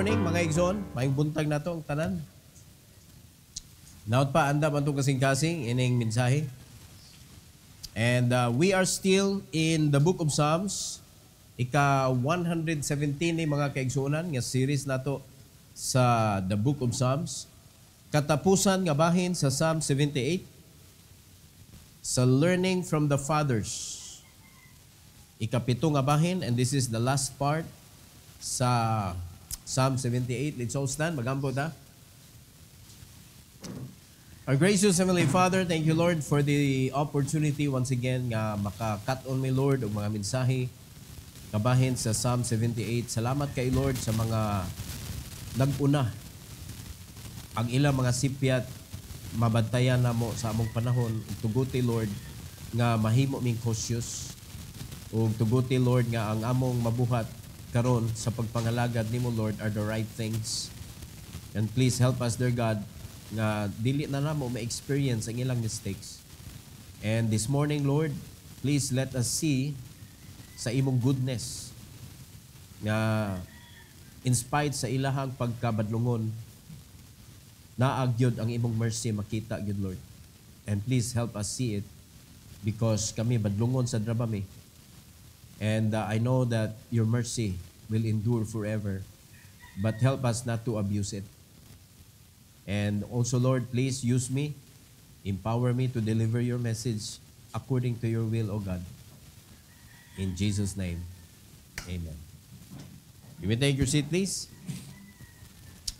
morning mga igsoon, maayong buntag nato ang tanan. Naot pa andam antong kasing-kasing ining mensahe. And we are still in the book of Psalms. Ika 117 ni mga kaigsuonan nga series nato sa the book of Psalms. Katapusan nga bahin sa Psalm 78 sa learning from the fathers. Ikapito nga bahin, and this is the last part sa Psalm 78. Let's all stand. Magampo ta. Our gracious Heavenly Father, thank you, Lord, for the opportunity once again nga maka-cut on me, Lord, og mga mensahe kabahin sa Psalm 78. Salamat kay Lord sa mga nag-una. Ang ilang mga sipyat, mabantayan na mo sa among panahon. Tuguti, Lord, nga mahimo ming cautious. O tuguti, Lord, nga ang among mabuhat karon sa pagpangalagad nimo, Lord, are the right things. And please help us, dear God, nga dili na namo ma-experience ang ilang mistakes. And this morning, Lord, please let us see sa imong goodness nga in spite sa ilahang pagkabadlungon, naagyod ang imong mercy makita gyud, Lord. And please help us see it because kami badlungon sa drabami. And I know that your mercy will endure forever. But help us not to abuse it. And also, Lord, please use me. Empower me to deliver your message according to your will, O God. In Jesus' name, amen. You may take your seat, please.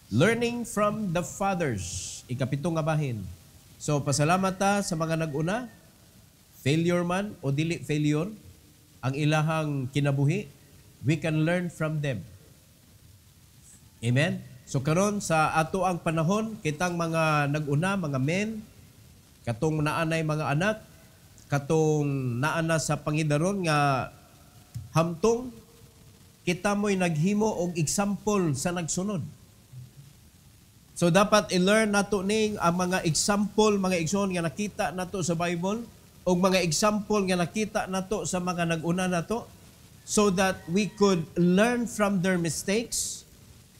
Learning from the fathers. Ikapitong nga bahin. So, pasalamat ta sa mga nag-una. Failure man o dili failure, ang ilahang kinabuhi, we can learn from them. Amen? So karon sa ato ang panahon, kitang mga nag-una, mga men, katong naanay mga anak, katong naana sa pangidaron nga hamtong, kita mo'y naghimo og example sa nagsunod. So dapat i-learn nato ning ang mga example, mga igsoon nga nakita nato sa Bible, o mga example nga nakita nato sa mga nag-una nato, so that we could learn from their mistakes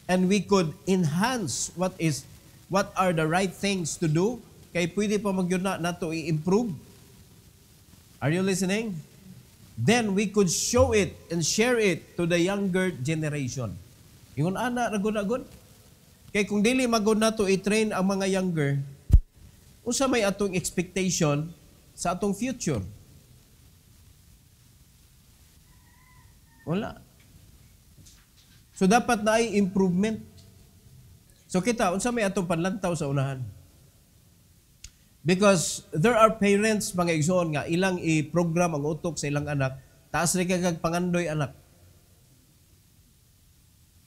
and we could enhance what are the right things to do, kay pwede pa magyud nato i-improve. Are you listening? Then we could show it and share it to the younger generation. Ingon ana ragon-agon. Kay kung dili magud nato i-train ang mga younger, unsa may atong expectation sa atong future? Wala. So dapat na ay improvement. So kita, unsa may atong panlantaw sa unahan? Because there are parents, mga igsoon nga, ilang i-program ang utok sa ilang anak, taas rin kagag pangandoy anak.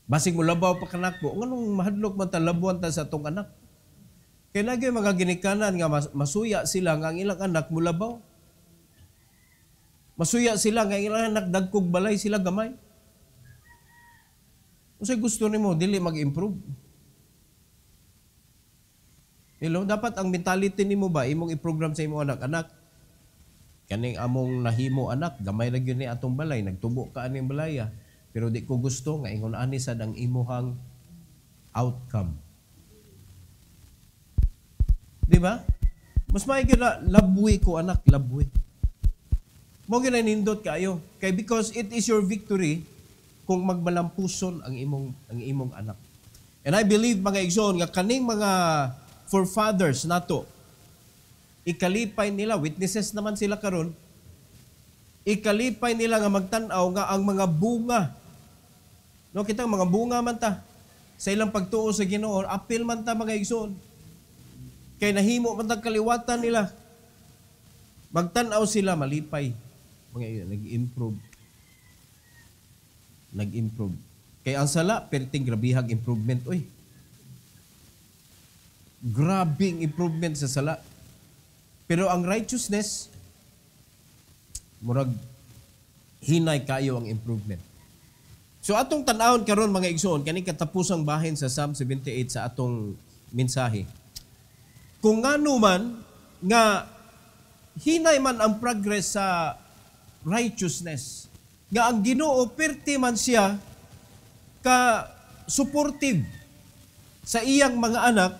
Basig mo labaw pa kanak mo, nganong mahadlok man ta labuan ta sa atong anak? Kaya nagyo mga ginikanan nga masuya sila nga ang ilang anak mulabaw. Masuya sila nga ang ilang anak dagkog balay sila gamay. Unsay gusto nimo dili mag-improve? Hello, dapat ang mentality nimo ba imong i-program sa imong anak, kaning among nahimo anak, gamay ra gyud ni atong balay, nagtubo ka aning balaya, pero di ko gusto nga ingon ani sad ang imuhang outcome. Di ba? Mas maigi na, labwi ko anak, labwi. Mo gyud nindot kayo. Kay because it is your victory kung magmalampuson ang imong anak. And I believe mga igsoon nga kaning mga forefathers nato, ikalipay nila, witnesses naman sila karon, ikalipay nila nga magtan-aw nga ang mga bunga. No, kitang mga bunga man ta sa ilang pagtuo sa Ginoo, apil man ta mga igsoon. Kay nahimo man tag kaliwatan nila. Magtan-aw sila malipay. Mga nag-improve. Nag-improve. Kay ang sala perting grabihag improvement oy. Grabing improvement sa sala. Pero ang righteousness murag hinay kayo ang improvement. So atong tan-awon karon mga igsoon kani katapusang bahin sa Psalm 78 sa atong mensahe. Kung ngano man nga hinay man ang progress sa righteousness, nga ang Ginoo perti man siya ka supportive sa iyang mga anak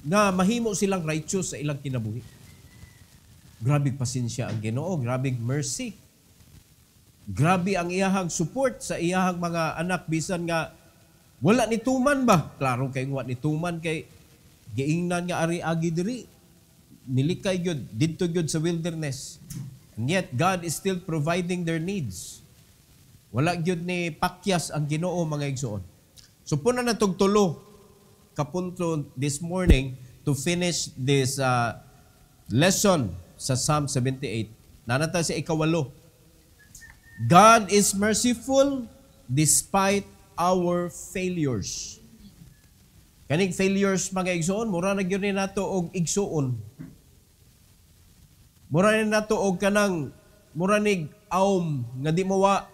nga mahimo silang righteous sa ilang kinabuhi. Grabe pasensya ang Ginoo, grabe mercy. Grabe ang iyahang support sa iyahang mga anak bisan nga wala ni tuman ba? Klaro kay wala ni tuman kay giingnan nga ari agi diri. Nilikay gyud didto gyud sa wilderness. And yet God is still providing their needs. Wala gyud ni pakyas ang Ginoo mga igsoon. So puna na tog tulo kapunto this morning to finish this lesson sa Psalm 78. Nanata sa ikawalo. God is merciful despite our failures. Kaning failures mga igsoon, mura na gyud ni nato og igsoon. Mura ni nato og kanang mura nig aum nga di mawa.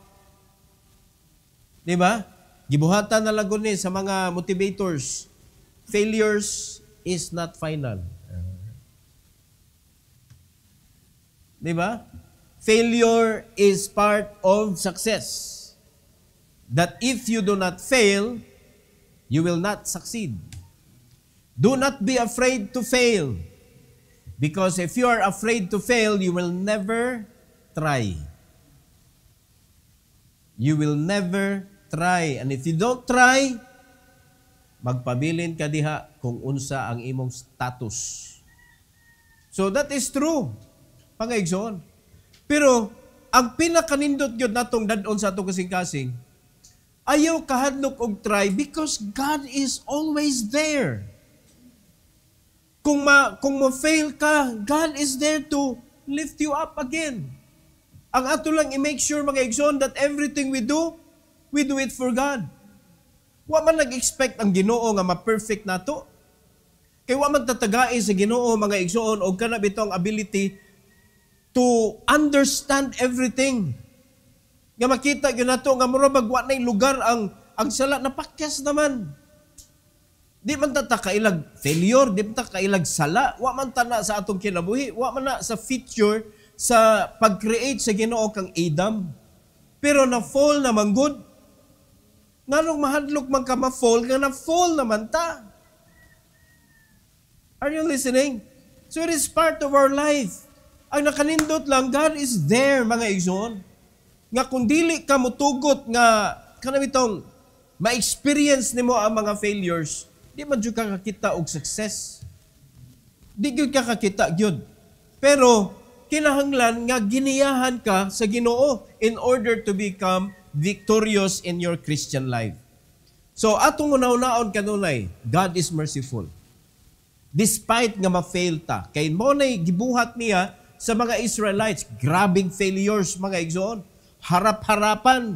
Di ba? Gibuhatan na lagon ni sa mga motivators. Failures is not final. Di ba? Failure is part of success. That if you do not fail, you will not succeed. Do not be afraid to fail. Because if you are afraid to fail, you will never try. You will never try. And if you don't try, magpabilin ka diha kung unsa ang imong status. So that is true. Pangaigsoon. Pero ang pinakanindot gyud natong dadon sa atong kasing-kasing, ayaw kahadlok og try because God is always there. Kung ma-fail ka, God is there to lift you up again. Ang ato lang i-make sure mga igsoon that everything we do it for God. Wa man nag-expect ang Ginoo nga ma-perfect nato. Kay wa man tatagain sa Ginoo mga igsoon og kana bitong ability to understand everything. Nga makita gyud nato nga murag wa nay lugar ang sala napakyas naman. Di man ta kailag failure, di man ta kailag sala, wa man ta na sa atong kinabuhi, wa man na sa feature sa pag-create sa Ginoo kang Adam. Pero na fall naman good. Nganong mahadlok man ka ma-fall, nga na-fall naman ta. Are you listening? So it is part of our life. Ang nakanindot lang, God is there, mga igsoon. Nga kung dili ka mutugot nga kanabitong ma-experience nimo ang mga failures, di man jud ka kakita og success. Di gyud ka kakita gyud. Pero kinahanglan nga giniyahan ka sa Ginoo in order to become victorious in your Christian life. So atong una-unaon kanunay, God is merciful. Despite nga ma-fail ta, kay mo nay gibuhat niya sa mga Israelites, grabing failures mga igsoon, harap-harapan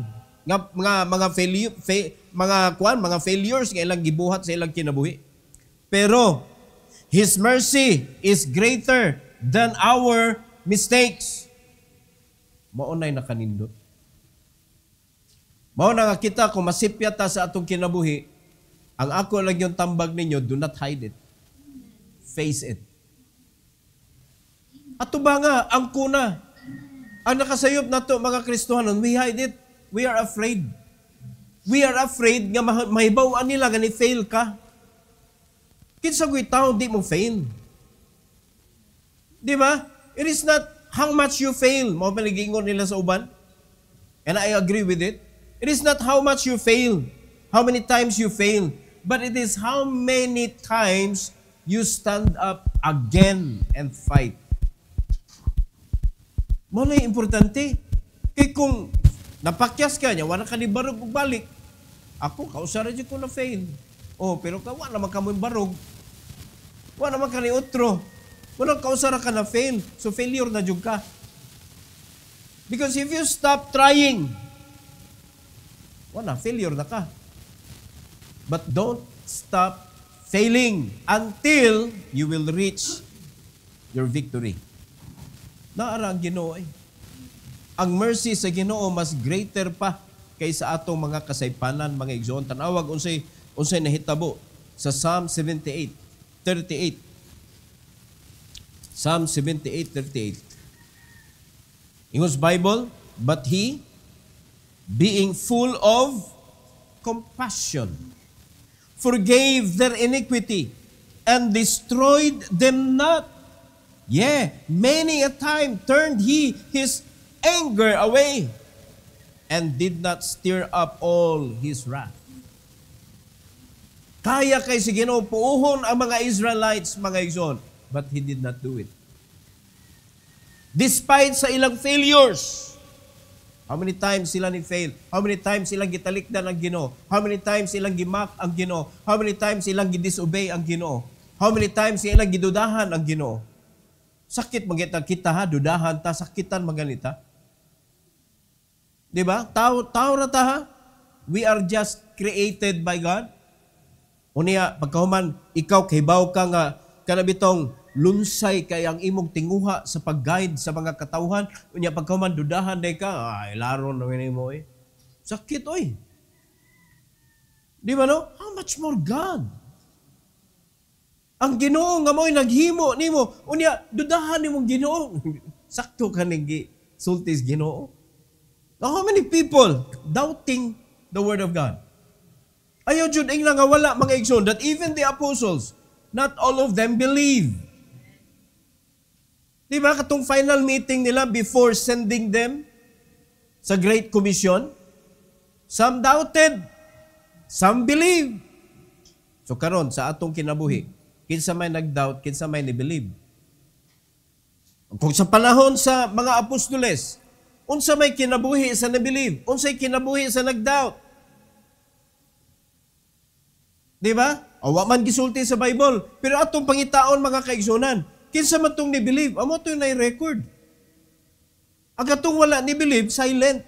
nga mga failures nga ilang gibuhat sa ilang kinabuhi. Pero His mercy is greater than our mistakes. Maunay nakanindot. Mao na nga kita kung masipya ta sa atong kinabuhi, ang ako lang yung tambag ninyo, do not hide it. Face it. Ato ba nga, ang kuna, ang nakasayop na to, mga Kristohanon, we hide it. We are afraid. We are afraid nga mahibawaan nila nga ni-fail ka. Kinsa ko'y tao, di mo fail. Di ba? It is not how much you fail. Mga paligingon nila sa uban. And I agree with it. It is not how much you fail, how many times you fail, but it is how many times you stand up again and fight. Mo na importante. Kaya kung napakyas ka niya, wala ka ni barog ug balik. Ako, kausara dyan ko na fail. Oh, pero wala naman ka mo barog. Wala naman ka ni utro. Wala kausara ka na fail. So failure na dyan ka. Because if you stop trying, wala, failure na ka. But don't stop failing until you will reach your victory. Naara ang Ginoo eh. Ang mercy sa Ginoo mas greater pa kaysa atong mga kasaypanan, mga igsoon. Tanawag unsay nahitabo sa Psalm 78:38. Psalm 78:38. Ingos Bible, but he, being full of compassion, forgave their iniquity, and destroyed them not. Yea, many a time turned he his anger away, and did not stir up all his wrath. Kaya kay si Ginoo puuhon ang mga Israelites, mga igsoon, but he did not do it. Despite sa ilang failures, how many times sila ni-fail? How many times silang gitalikdan ang Ginoo? How many times silang gimak ang Ginoo? How many times silang gidisobey ang Ginoo? How many times silang gidudahan ang Ginoo? Sakit magita kita ha, dudahan ta, sakitan maganita. Di ba? Tao na ta ha? We are just created by God. Unya, pagkahuman, ikaw kahibaw ka nga, kanabitong lunsay kay ang imong tinguha sa pag-guide sa mga katawhan. Unya, pagkahuman, dudahan day ka, ay, laro na mo eh. Sakit, oy. Di ba no? How much more God? Ang Ginoo nga mo'y naghimo nimo. Unya, dudahan nimong Ginoo. Sakto ka nang sultis Ginoo. Now, how many people doubting the Word of God? Ayaw jud ing nga wala mga igsoon that even the apostles, not all of them believe. Di ba katong final meeting nila before sending them sa Great Commission? Some doubted, some believed. So karon sa atong kinabuhi, kinsa may nag-doubt, kinsa may ni-believe. Kung sa panahon sa mga apostoles, unsa may kinabuhi sa na-believe, unsay kinabuhi sa nag-doubt. Di ba? Awa man gisulti sa Bible. Pero atong pangitaon mga kaigsunan, kinsa man tong ni-believe, amo to na record. Ang atong wala ni-believe, silent.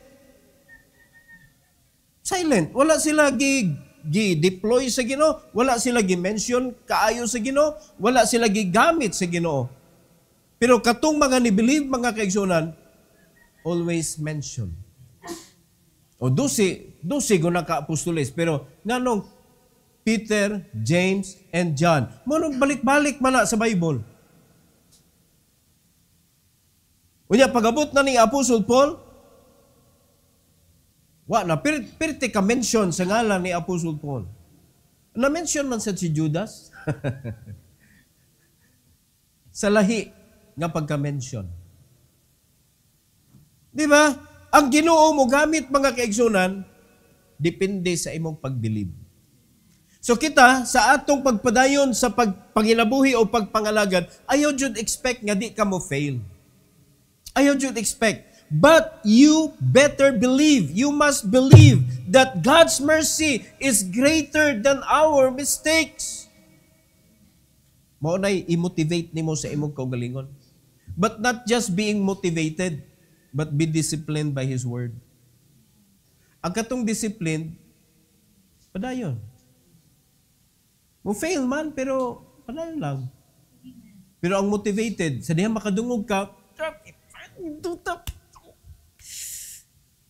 Silent. Wala sila gi-deploy sa Ginoo, wala sila gi-mention kaayo sa Ginoo, wala sila gigamit sa Ginoo. Pero katong mga ni-believe mga kaigsunan, always mention. O 12 guna ka apostoles, pero nganong Peter, James, and John. Manong balik-balik man na sa Bible. Unya, pag-abot na ni Apostle Paul, pirti ka mention sa ngalan ni Apostle Paul. Na-mention man sa si Judas. Sa lahi nga pagka-mention. Di ba? Ang Ginoo mo gamit mga kaigsunan, depende sa imong pag-believe. So kita, sa atong pagpadayon sa pagpanginabuhi o pagpangalagad, ayaw jud expect nga di ka mo fail. Ayaw jud expect. But you better believe, you must believe that God's mercy is greater than our mistakes. Mao nay i-motivate nimo sa imong kaugalingon. But not just being motivated, but be disciplined by His Word. Ang katong discipline, padayon. Mo fail man, pero padayon lang. Pero ang motivated, sa diha makadungog ka,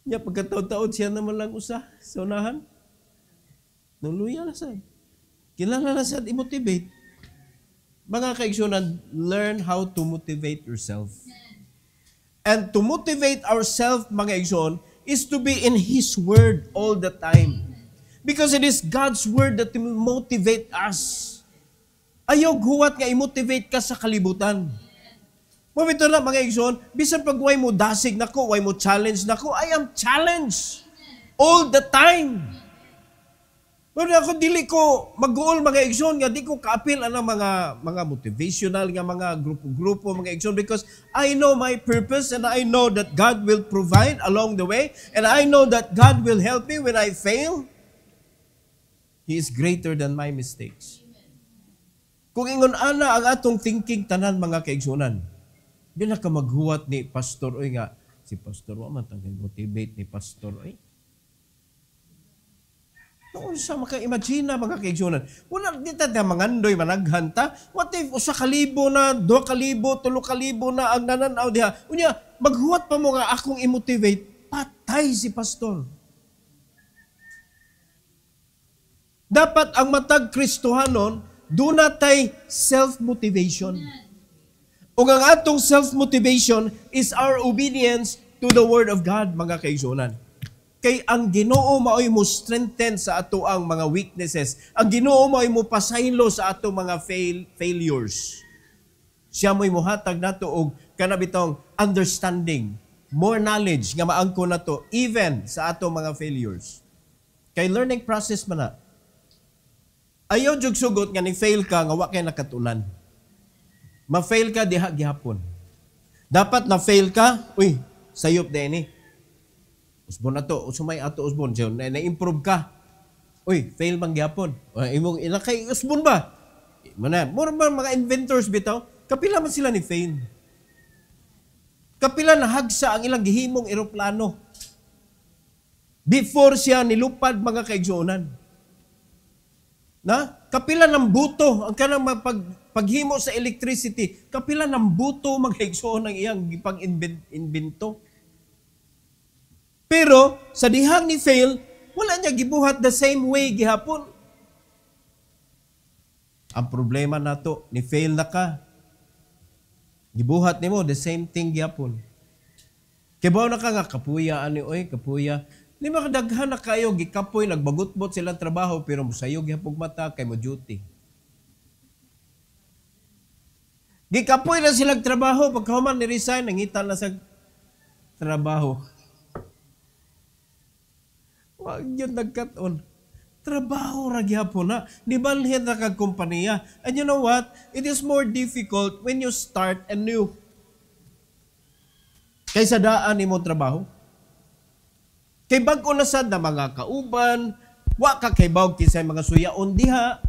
niya pagkataon-taon siya naman lang usa sa unahan. Nuluya na sad. Kilala na sad i-motivate. Mga kaigsunan, learn how to motivate yourself. And to motivate ourselves, mga igsoon, is to be in His Word all the time. Because it is God's Word that will motivate us. Ayaw guwat nga i-motivate ka sa kalibutan. Mabito na mga igsoon, bisan pag way mo dasig nako, way mo challenge nako, I am challenged all the time. Pero ako dili ko mag-goal mga igsoon nga di ko kaapil ang mga motivational nga mga grupo mga igsoon because I know my purpose and I know that God will provide along the way and I know that God will help me when I fail. He is greater than my mistakes. Kung ingon ana ang atong thinking tanan mga kaigsunan, di na ka maghuwat ni pastor oy nga si pastor wa man tang motivate ni pastor oy. Noon sa maka-imagine mga kaigsunan, wala di ta mangandoy managhanta. What if usa ka libo na, 2,000, 3,000 na ang nananaw diha. Unya maghuwat pa mo nga akong i-motivate, patay si pastor. Dapat ang matag Kristohanon, do not tay self-motivation. O ang atong self-motivation is our obedience to the Word of God, mga kaigsunan. Kay ang Ginoo mao'y mo strengthen sa ato ang mga weaknesses. Ang Ginoo mao'y mo pasaylo sa ato mga failures. Siya mo'y muhatag nato og kanabitong understanding, more knowledge nga maangko nato even sa ato mga failures. Kay learning process man na. Ayaw jud sugot nga ni fail ka nga wa kay nakatunan. Ma-fail ka diha gihapon. Dapat na fail ka, uy, sayop din ni. Usbon na to, usumay ato usbon, na-improve ka. Uy, fail man gihapon. Imong ilakay usbon ba? More mga inventors bitaw, kapila man sila ni fail. Kapila na hagsa ang ilang gihimong eroplano. Before siya nilupad mga kaigsuonan. Na? Kapila ng buto ang kanang paghimo sa electricity. Kapila ng buto mga kaigsuon ang iyang pag-invento. Pero sa dihang ni fail, wala niya gibuhat the same way gihapon. Ang problema nato, ni fail na ka. Gibuhat nimo the same thing gihapon. Kibaw na ka nga kapuya ani oy, kapuya. Ni makadaghan na kayo gikapoy nagbagutbot silang trabaho pero musayo gihapon mata kay mo duty. Gikapoy na silang trabaho pagkahuman ni resign nangita na sa trabaho. Wag yun nagkaton. Trabaho ra gyapon na. Di balhin na kag kompanya. And you know what? It is more difficult when you start anew. Kaysa daan nimo trabaho. Kay bag-o na sad na mga kauban, wa ka kay bawg kisay mga suyaon diha.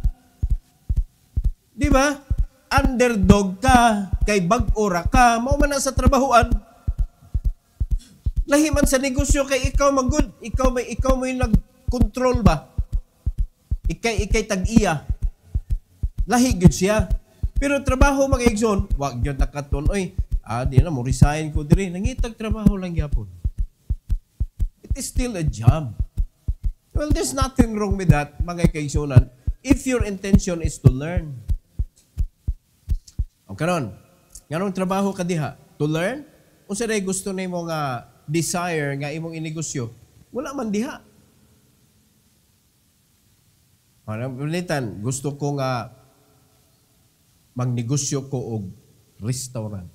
Di ba? Underdog ka, kay bag-o ra ka, mao man na sa trabahoan. Lahi man sa negosyo kay ikaw magud, ikaw may nag-control ba? Ikay tag-iya. Lahi gud siya. Pero trabaho mga igsoon, wag gyud nakaton oy. Di na mo resign ko diri, nangitag trabaho lang gyapon. It is still a job. Well, there's nothing wrong with that, mga kaigsuonan, if your intention is to learn. O karon, nganong trabaho ka diha? To learn? Unsa day gusto nimo nga desire nga imong inegosyo, wala man diha. Palitan, gusto ko nga magnegosyo ko og restaurant.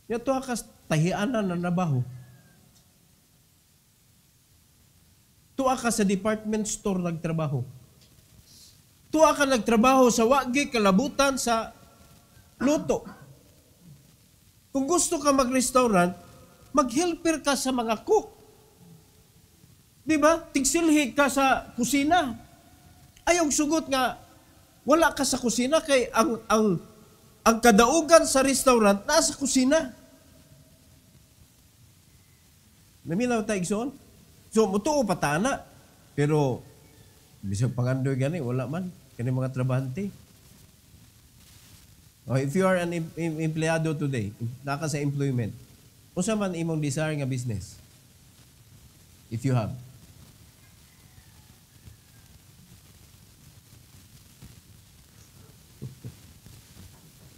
Yato ka tahianan na nabaho. Tuwa ka sa department store nagtrabaho. Tuwa ka nagtrabaho sa wagi kalabutan sa luto. Kung gusto ka mag-restaurant, mag-helper ka sa mga cook. Di ba? Tigsilhi ka sa kusina. Ayaw sugot nga, wala ka sa kusina kay ang kadaugan sa restaurant nasa kusina. Namilaw tayo igsoon? So, mutuo patana. Pero, bisag pangandoy gani, wala man. Kani mga trabahante. Oh, if you are an empleyado today, naka sa employment, unsa man imong desire nga business? If you have.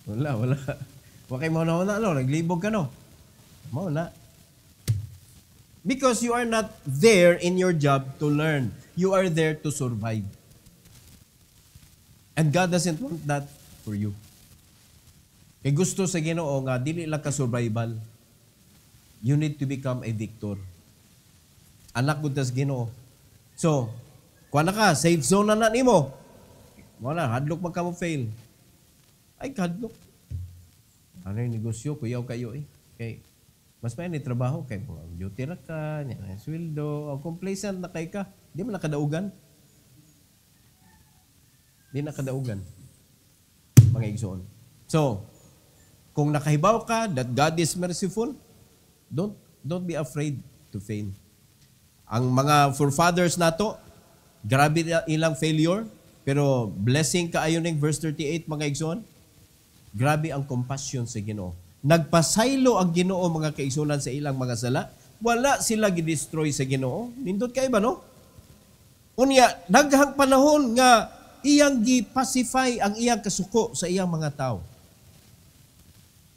Wala. Wakay mo na, naglibog ka no. Mo na. Because you are not there in your job to learn. You are there to survive. And God doesn't want that for you. Kaya gusto sa Ginoo nga, dili lang ka survival. You need to become a victor. Anak ko tas Ginoo. So, kuha na ka, safe zone na nimo. Wala, hadlok man ka mo fail. Ay, hadlok. Ano yung negosyo? Kuyaw kayo eh. Okay. Mas may trabaho kay mo. Duty na ka, sweldo, o complacent na kay ka. Di mo nakadaugan. Di nakadaugan. Mga igsoon. So, kung nakahibaw ka that God is merciful, don't be afraid to fail. Ang mga forefathers nato, grabe ilang failure, pero blessing kaayo ning verse 38 mga igsoon. Grabe ang compassion sa Ginoo. Nagpasaylo ang Ginoo mga kaigsunan sa ilang mga sala. Wala sila gidestroy sa Ginoo. Nindot kay ba no? Unya, daghang panahon nga iyang gi-pacify ang iyang kasuko sa iyang mga tao.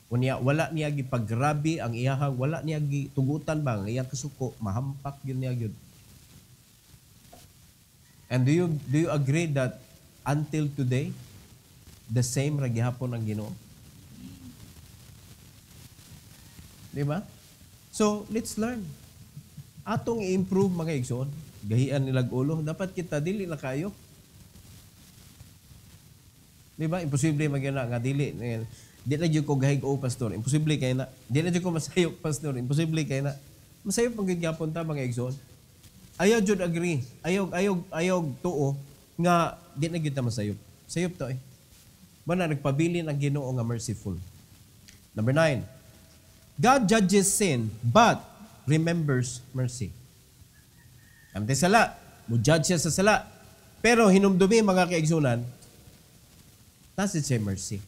Unya wala niya gipagrabe ang iyahang, wala niya gitugutan ba ang iyang kasuko, mahampak yun niya gyud. And do you agree that until today the same ra gihapon ang Ginoo? Di ba? So, let's learn. Atong i-improve mga igsoon. Gahian nilag ulo. Dapat kita dili na kayo. Di ba? Imposible magyana nga dili. Di na dyan ko gahig o pastor. Imposible kayo na. Di na dyan ko masayok pastor. Imposible kayo na. Masayok pang gyapon ta mga igsoon. Ayaw jud agree. Ayaw tuo nga di na gyud ta masayop. Sayop to eh. Mana nagpabilin ang Ginoo nga merciful. Number 9. God judges sin but remembers mercy. Amte sala, mo judge siya sa sala. Pero hinumdumi mga kaigsunan, nasid siya mercy.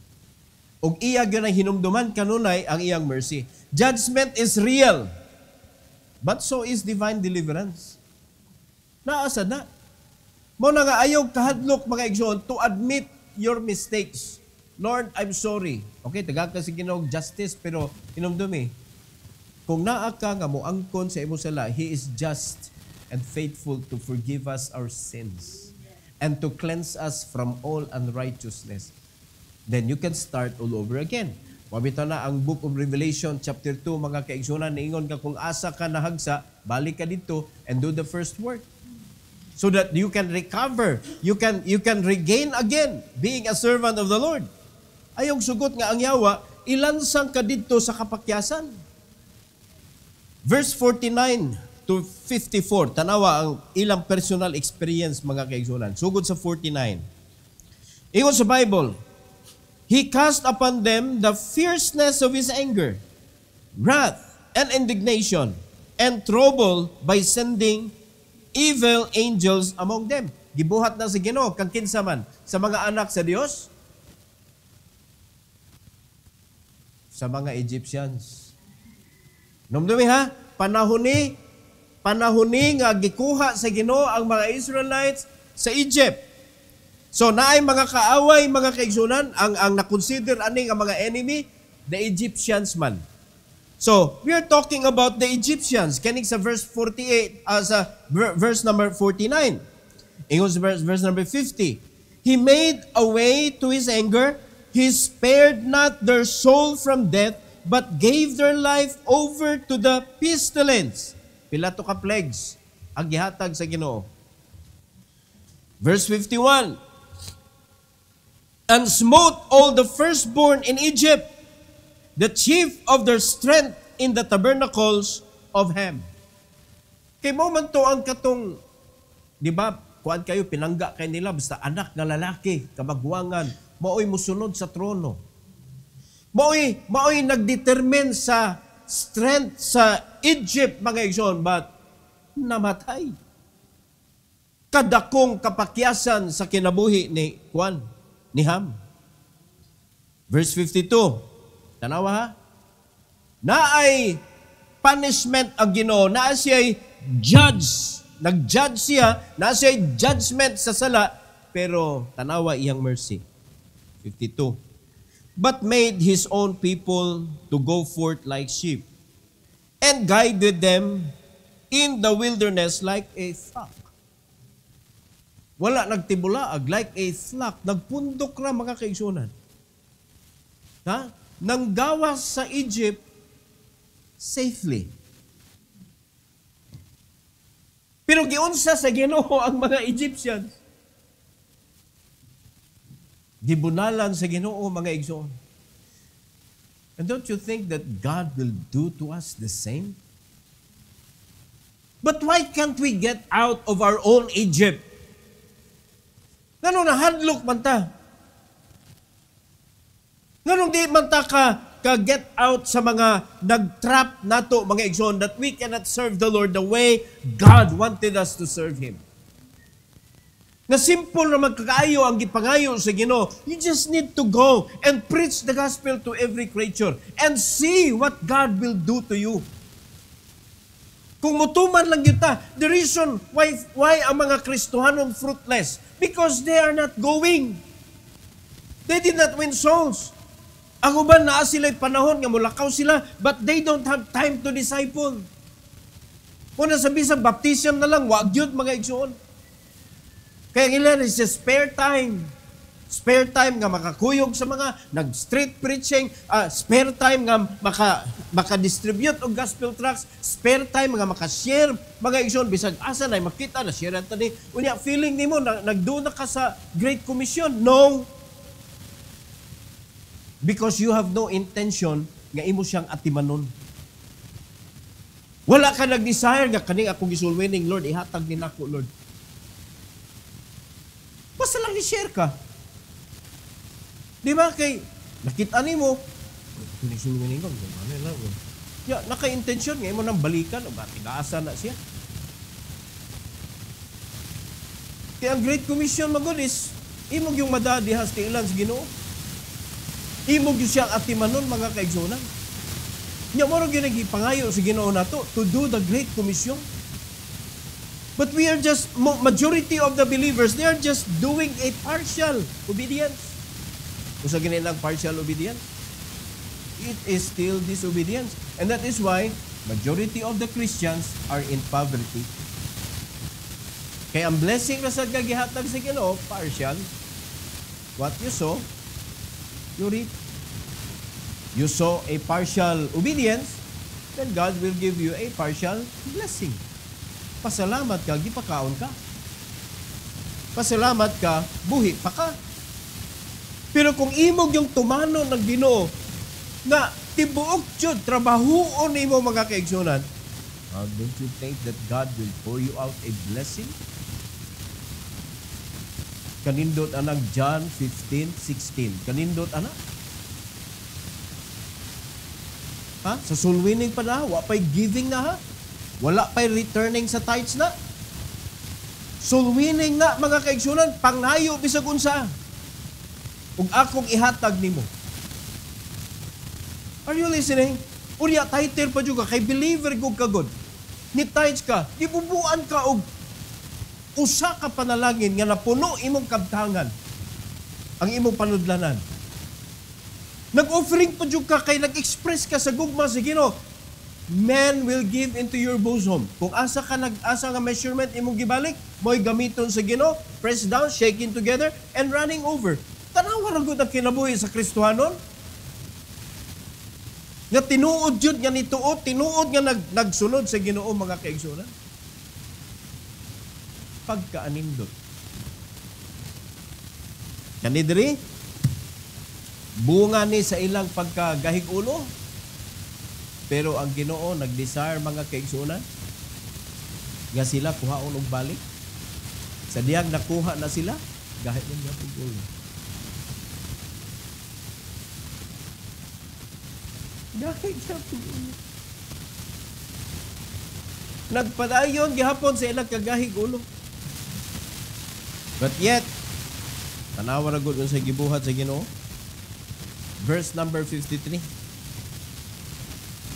Ug iya gyud ang hinumduman kanunay ang iyang mercy. Judgment is real. But so is divine deliverance. Naasa na. Mo na nga ayaw kahadlok mga igsoon to admit your mistakes. Lord, I'm sorry. Okay, tagag ka si Ginoo justice pero hinumdumi. Kung naa ka nga mo angkon sa imo sala, He is just and faithful to forgive us our sins and to cleanse us from all unrighteousness. Then you can start all over again. Mabitaw na ang Book of Revelation chapter 2 mga kaigsunan, niingon ka kung asa ka nahagsa, balik ka dito and do the first work. So that you can recover, you can regain again being a servant of the Lord. Ayong sugot nga ang yawa, ilansang ka dito sa kapakyasan. Verse 49 to 54, tanawa ang ilang personal experience mga kaigsunan. Sugod sa 49. Ingon sa Bible, He cast upon them the fierceness of His anger, wrath, and indignation, and trouble by sending evil angels among them. Gibuhat na sa Ginoo kang kinsa man sa mga anak sa Dios, sa mga Egyptians. Numdumi ha, panahon ni nga gikuha sa Ginoo ang mga Israelites sa Egypt. So naay mga kaaway, mga kaigsunan, ang na-consider ani nga mga enemy, the Egyptians man. So, we are talking about the Egyptians. Kaning sa verse 48, sa verse number 49. Ingon sa verse number 50. He made a way to His anger. He spared not their soul from death, but gave their life over to the pestilence. Pila to ka plagues ang gihatag sa Ginoo. Verse 51. And smote all the firstborn in Egypt, the chief of their strength in the tabernacles of Ham. Kay mo man to ang katong, di ba, kuan kayo, pinangga kay nila, basta anak nga lalaki, kabagwangan, maoy musunod sa trono. Maoy nagdetermine sa strength sa Egypt, mga igsoon, but namatay. Kadakong kapakyasan sa kinabuhi ni Juan, ni Ham. Verse 52. Tanawa ha? Naay punishment ang Ginoo, naa siya'y judge. Nag-judge siya, naa siya'y judgment sa sala, pero tanawa iyang mercy. 52. But made His own people to go forth like sheep, and guided them in the wilderness like a flock. Wala nagtibulaag like a flock. Nagpundok na mga kaigsunan. Ha? Nanggawas sa Egypt safely. Pero giunsa sa Ginoo ang mga Egyptians. Gibunalan sa Ginoo mga igsoon. And don't you think that God will do to us the same? But why can't we get out of our own Egypt? Ganun na hadlok man ta. Ganun di man ta ka get out sa mga nag-trap nato mga igsoon that we cannot serve the Lord the way God wanted us to serve Him. Na simple na magkakaayo ang gipangayo sa Ginoo. You just need to go and preach the gospel to every creature and see what God will do to you. Kung mutuman lang yun ta, the reason why ang mga Kristohanon fruitless, because they are not going. They did not win souls. Ang uban naa sila'y panahon nga mulakaw sila, but they don't have time to disciple. Kung nasabi sa baptism na lang, wag yun mga igsoon. Kaya ilan is just spare time. Spare time nga makakuyog sa mga nag-street preaching, spare time nga maka-distribute og gospel tracts, spare time nga maka-share mga igsoon, bisag asa na makita na share tani. Unya feeling nimo nagdo na ka sa Great Commission? No. Because you have no intention nga imo siyang atimanon. Wala ka nag-desire nga kaning akong gisulwining, Lord, ihatag ni nako, Lord. Basta lang ni-share ka. Di ba kay nakita nimo, kung gisulwining ko, ano lang. Ya, naka-intention nga imo nang balikan o tigaasa na siya. Kaya ang Great Commission magod is imong yung madadihas ti ilan sa Ginoo. Imog yun siyang atimanon mga kaigsunan. Nya mo rin ginagapangayo sa Ginoo nato to do the Great Commission. But we are just, majority of the believers, they are just doing a partial obedience. Kung sa ginilang partial obedience, it is still disobedience. And that is why majority of the Christians are in poverty. Kaya ang blessing na sa gagihatag sa Ginoo, partial. What you sow, you reap. You sow a partial obedience, then God will give you a partial blessing. Pasalamat ka, gipakaon ka. Pasalamat ka, buhi pa ka. Pero kung imog yung tumano ng Ginoo, na tibuok jud, trabahoon nimo mga kaigsunan, don't you think that God will pour you out a blessing? Kanindot anak John 15:16. Kanindot anak. Ha? Sa soul winning pa na, wala pa'y giving na ha. Wala pa'y returning sa tithes na. Soul winning na mga kaigsunan, panghayo bisag unsa. Ug akong ihatag nimo. Are you listening? Unya title pa jud ka kay believer gud kagod. Ni tithes ka, gibubuan ka og usa ka panalangin nga napuno imong kabtangan ang imong panudlanan. Nag-offering pa jud ka kay nag-express ka sa gugma sa Ginoo. Men will give into your bosom. Kung asa ka nag-asa nga measurement imong gibalik, mo'y gamiton sa Ginoo, press down, shaking together, and running over. Tanawa ra gud ang kinabuhi sa Kristohanon. Nga tinuod jud nga nituod, tinuod nga nagsunod sa Ginoo mga kaigsunan. Pagkaanindot. Kani diri bunga ni sa ilang pagkagahig ulo. Pero ang Ginoo nag-desire mga kaigsunan nga sila kuhaon og balik. Sa diyang nakuha na sila, gahit ng gapong ulo. Gahit gapong ulo. Nagpadayon gihapon sa ilang kagahig ulo. But yet, tanawa ra gud sa gibuhat sa Ginoo. Verse number 53.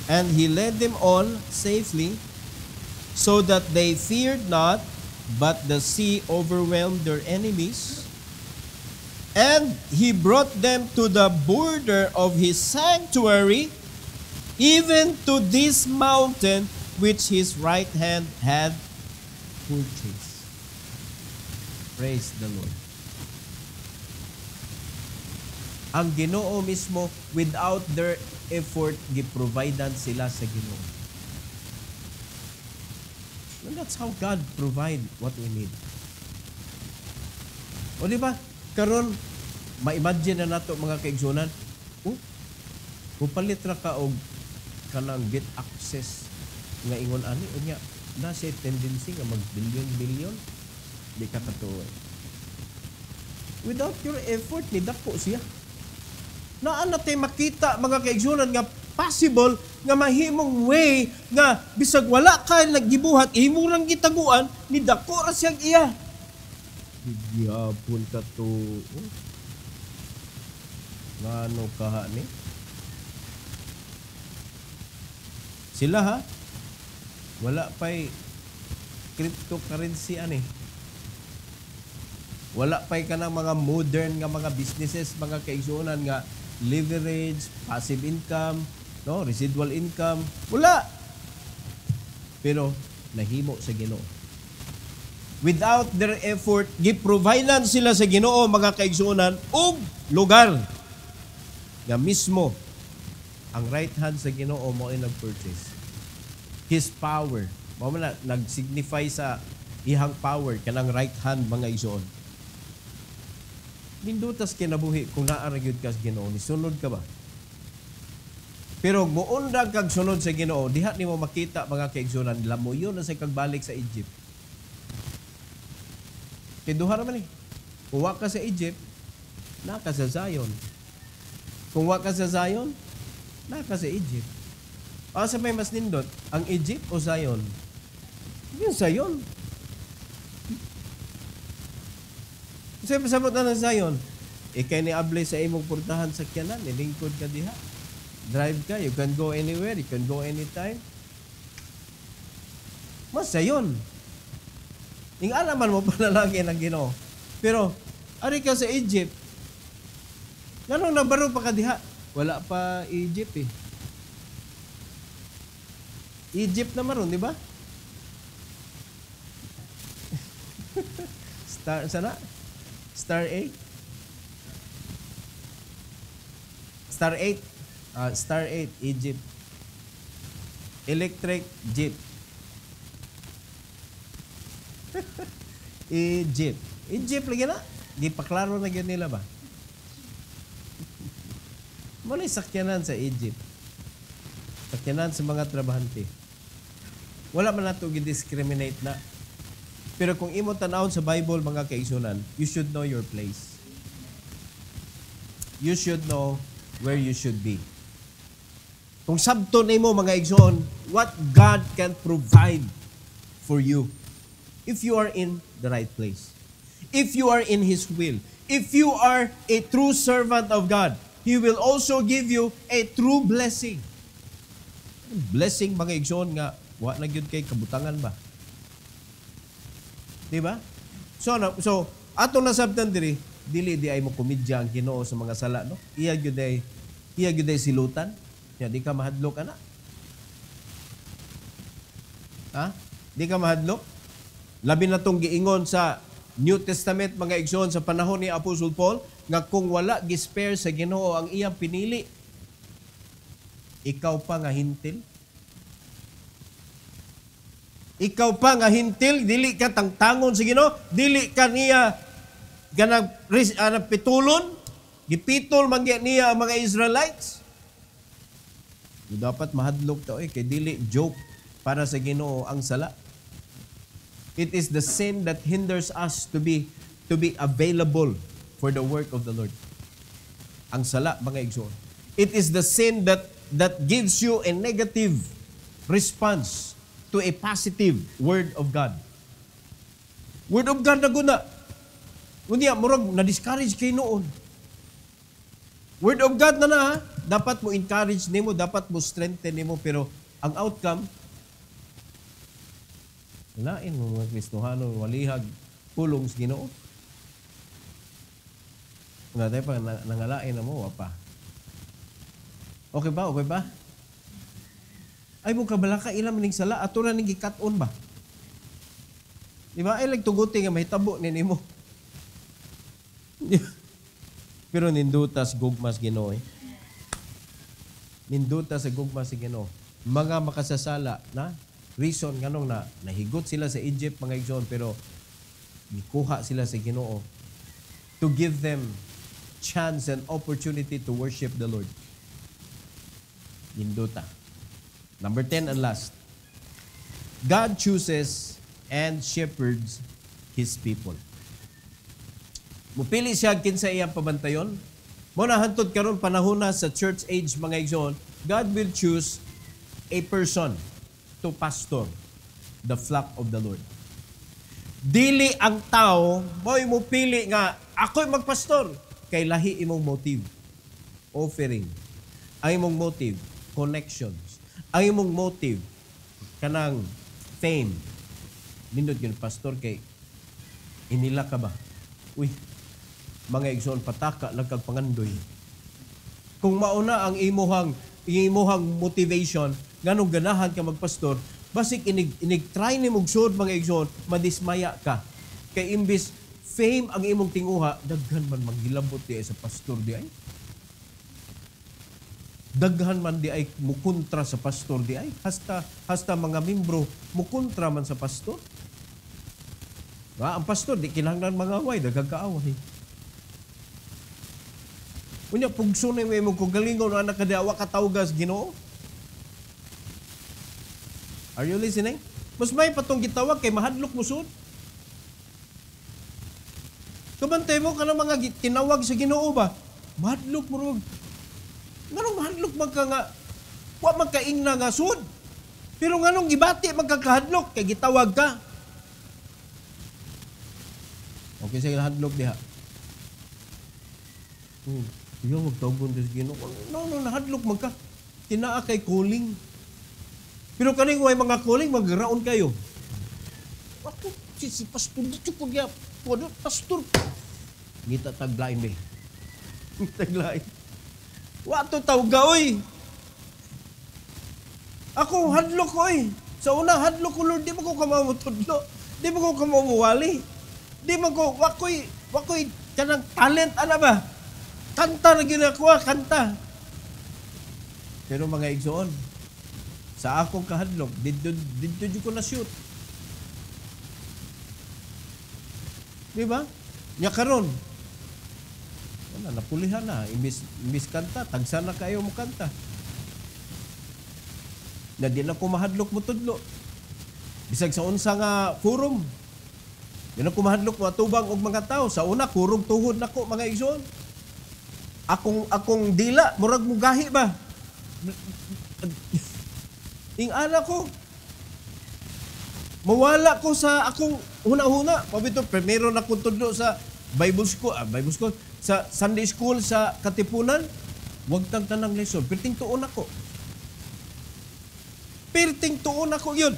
And he led them all safely, so that they feared not, but the sea overwhelmed their enemies. And he brought them to the border of his sanctuary, even to this mountain which his right hand had purchased. Praise the Lord. Ang Ginoo mismo, without their effort, giprovidean sila sa Ginoo. And that's how God provide what we need. O di ba? Karon, ma-imagine na nato mga kaigsunan, pupalit ra ka og kanang get access nga ingon ani unya na say tendency nga mag billion di ka katuoy. Without your effort, ni dako siya. Naan natin makita mga kaigsunan nga possible nga mahimong way nga bisag wala ka naggibuhat imo lang gitaguan ni dako ra siyang iya. Gihapon ka to. Ngano kaha ni? Sila ha? Wala pa'y cryptocurrency ani. Wala pa'y ka ng mga modern nga mga businesses, mga kaigsunan nga leverage, passive income, no, residual income, wala. Pero nahimo sa Ginoo. Without their effort, giprovidean sila sa Ginoo, mga kaigsuonan, og lugar nga mismo ang right hand sa Ginoo mo ay nag-purchase. His power, mo na nag-signify sa ihang power kanang right hand, mga igsoon. Mindutas kinabuhi kung naara gyud ka sa Ginoo, ni sunod ka ba? Pero muundag kag sunod sa Ginoo, diha nimo makita, mga kaigsuonan, lamuyo na sa kagbalik sa Egypt. Kay duha naman eh. Kung wa ka sa Egypt, naka sa Zion. Kung wa ka sa Zion, naka sa Egypt. Sa may mas nindot, ang Egypt o Zion? Yung Zion. Kasi pasabot na ng Zion, ikay ni able sa imong portahan sa kyanan, nilingkod ka diha. Drive ka, you can go anywhere, you can go anytime. Mas Zion. Ing-alaman mo panalangin ang Ginoo. Pero, ari ka sa Egypt, ganun nabaro pa ka diha? Wala pa Egypt eh. Egypt naman ron, di ba? Sana? Star 8? Star 8? Star 8, Egypt. Electric Jeep. Egypt. Egypt lagi na. Di pa klaro na yun nila ba? Muna sakyanan sa Egypt. Sakyanan sa mga trabahante. Wala man nato gi-discriminate na. Pero kung imo tanawon sa Bible, mga kaigsunan, you should know your place. You should know where you should be. Kung sabto nimo, mga igsoon, what God can provide for you if you are in the right place. If you are in His will. If you are a true servant of God, He will also give you a true blessing. Blessing, mga igsoon, nga wa na gyud kay kabutangan ba? Di ba? So ato nasabtan diri, dili di ay mo komedya ang Ginoo sa mga sala, no? Iya gyud ay silutan. Ya di ka mahadlok ana. Ha? Di ka mahadlok? Labi na tong giingon sa New Testament, mga igsoon, sa panahon ni Apostle Paul, nga kung wala gispare sa Ginoo ang iyang pinili, ikaw pa nga hintil. Ikaw pa nga hintil, dili ka tangtangon sa Ginoo, dili ka niya ganang pitulon, gipitol man niya ang mga Israelites. Dapat mahadlok ta kay dili joke para sa Ginoo ang sala. It is the sin that hinders us to be available for the work of the Lord. Ang sala, mga igsoon. It is the sin that gives you a negative response to a positive word of God. Word of God na guna. Unya, murag na-discourage kay noon. Word of God na ha. Dapat mo encourage nimo, dapat mo strengthen nimo, pero ang outcome, lain mo mga Kristohano, walihag, pulong sa Ginoo. Nga tayo pa, nangalain na mo, wapa. Okay ba? Okay ba? Ay mo kabalaka, ilang maning sala, ato na ning gikat-on ba? Di ba? Ay tuguti nga mahitabo ni nimo. Pero nindutas gugmas Ginoo eh. Ninduta sa gugmas si Ginoo. Mga makasasala na reason nganong na nahigot sila sa Egypt, mga igsoon, pero gikuha sila sa Ginoo to give them chance and opportunity to worship the Lord. Ninduta. Number 10 and last. God chooses and shepherds His people. Mupili siya kinsa iyang pabantayon. Muna hantod karon panahon na sa church age, mga igsoon, God will choose a person to pastor the flock of the Lord. Dili ang tao mo'y mupili nga ako'y magpastor, kay lahi imong motive, offering. Ang imong motive, connections. Ang imong motive, kanang fame. Nindot yun, pastor, kay inila ka ba? Uy, mga igsoon, pataka, nagkagpangandoy. Kung mauna ang imuhang motivation, nganong ganahan ka magpastor, basik try ni mong sud mga igsoon, madismaya ka. Kay imbis fame ang imong tinguha, daghan man maghilabot di ay sa pastor di ay. Daghan man di ay mukontra sa pastor di ay. Hasta mga membro mukontra man sa pastor. Ang pastor di kinahanglan mga away, daghang kaaway. Unya pugso na mo kung galingon anak ka diawa ka tawgas Ginoo. Are you listening? Mas may patong gitawag kay mahadlok mo sud. Kabantay mo ka ng mga tinawag sa Ginoo ba? Mahadlok mo rog. Nganong mahadlok man ka nga wa magkaingna nga sud. Pero nganong gibati magkakahadlok kay gitawag ka. Okay sige hadlok diha. Yo magtawgon sa Ginoo. No, nahadlok man ka. Tinaa kay calling. Pero kaning way mga calling magraon kayo. Ako si pastor dito po gyap. Pastor. Ngita taglain be. Taglain. Wa to tawga oy. Ako hadlok oy. Sa una hadlok ko Lord, di mo ko kamamutudlo. Di mo ko kamamuwali. Di mo ko wakoy kanang talent ana ba? Kanta na ginakuha, kanta. Pero mga igsoon, sa akong kahadlok, dito ko na-shoot. Di ba? Nya karon. Wala, napulihan na. Imbis kanta, tagsa na kayo mo kanta. Na di na ko mahadlok mo tudlo. Bisag sa unsa nga forum. Di na ko mahadlok mo atubang og mga tao. Sa una, kurog tuhod na ko, mga igsoon. Akong dila, murag mo gahi ba? Ingala ko. Mawala ko sa akong huna-huna. Pabito, primero na kong tudlo sa Bible school, sa Sunday school sa Katipunan. Huwag tang tanang lesson. Perting tuon ako. Yun.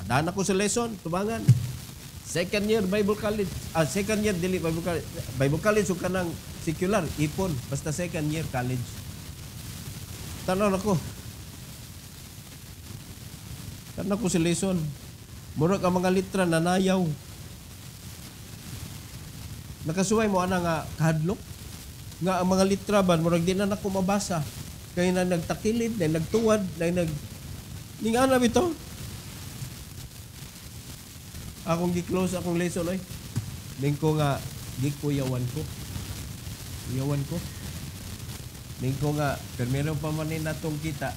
Daan ako sa lesson, tubangan. Second year Bible College. Second year dili Bible College. Bible College so kanang secular, ipon. Basta second year college. Tanaw ako sa lesson. Murag ang mga litra na nayaw. Nakasuway mo ana nga kahadlok. Nga ang mga litra ban, murag di na nako mabasa. Kaya na nagtakilid, na nagtuwad, na ningana bitaw. Akong gi-close akong lesson oy. Ning ko nga gikuyawan ko. Iyawan ko. Ning ko nga permero pa man ni natong kita.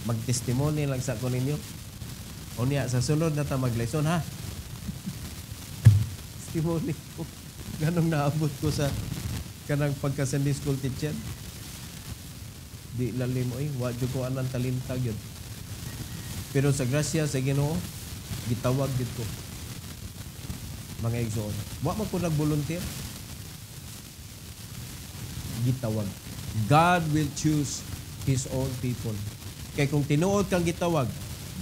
Mag-testimony lang sa ko ninyo. Unya sa sunod na ta mag-lesson ha. Testimony ko. Ganong naabot ko sa kanang pagka Sunday school teacher. Di lalim oy, wa jud ko anang talintag yun. Pero sa grasya sa Ginoo, gitawag dito mga igsoon. Wa man ko nag-volunteer. Gitawag. God will choose His own people. Kaya kung tinuod kang gitawag,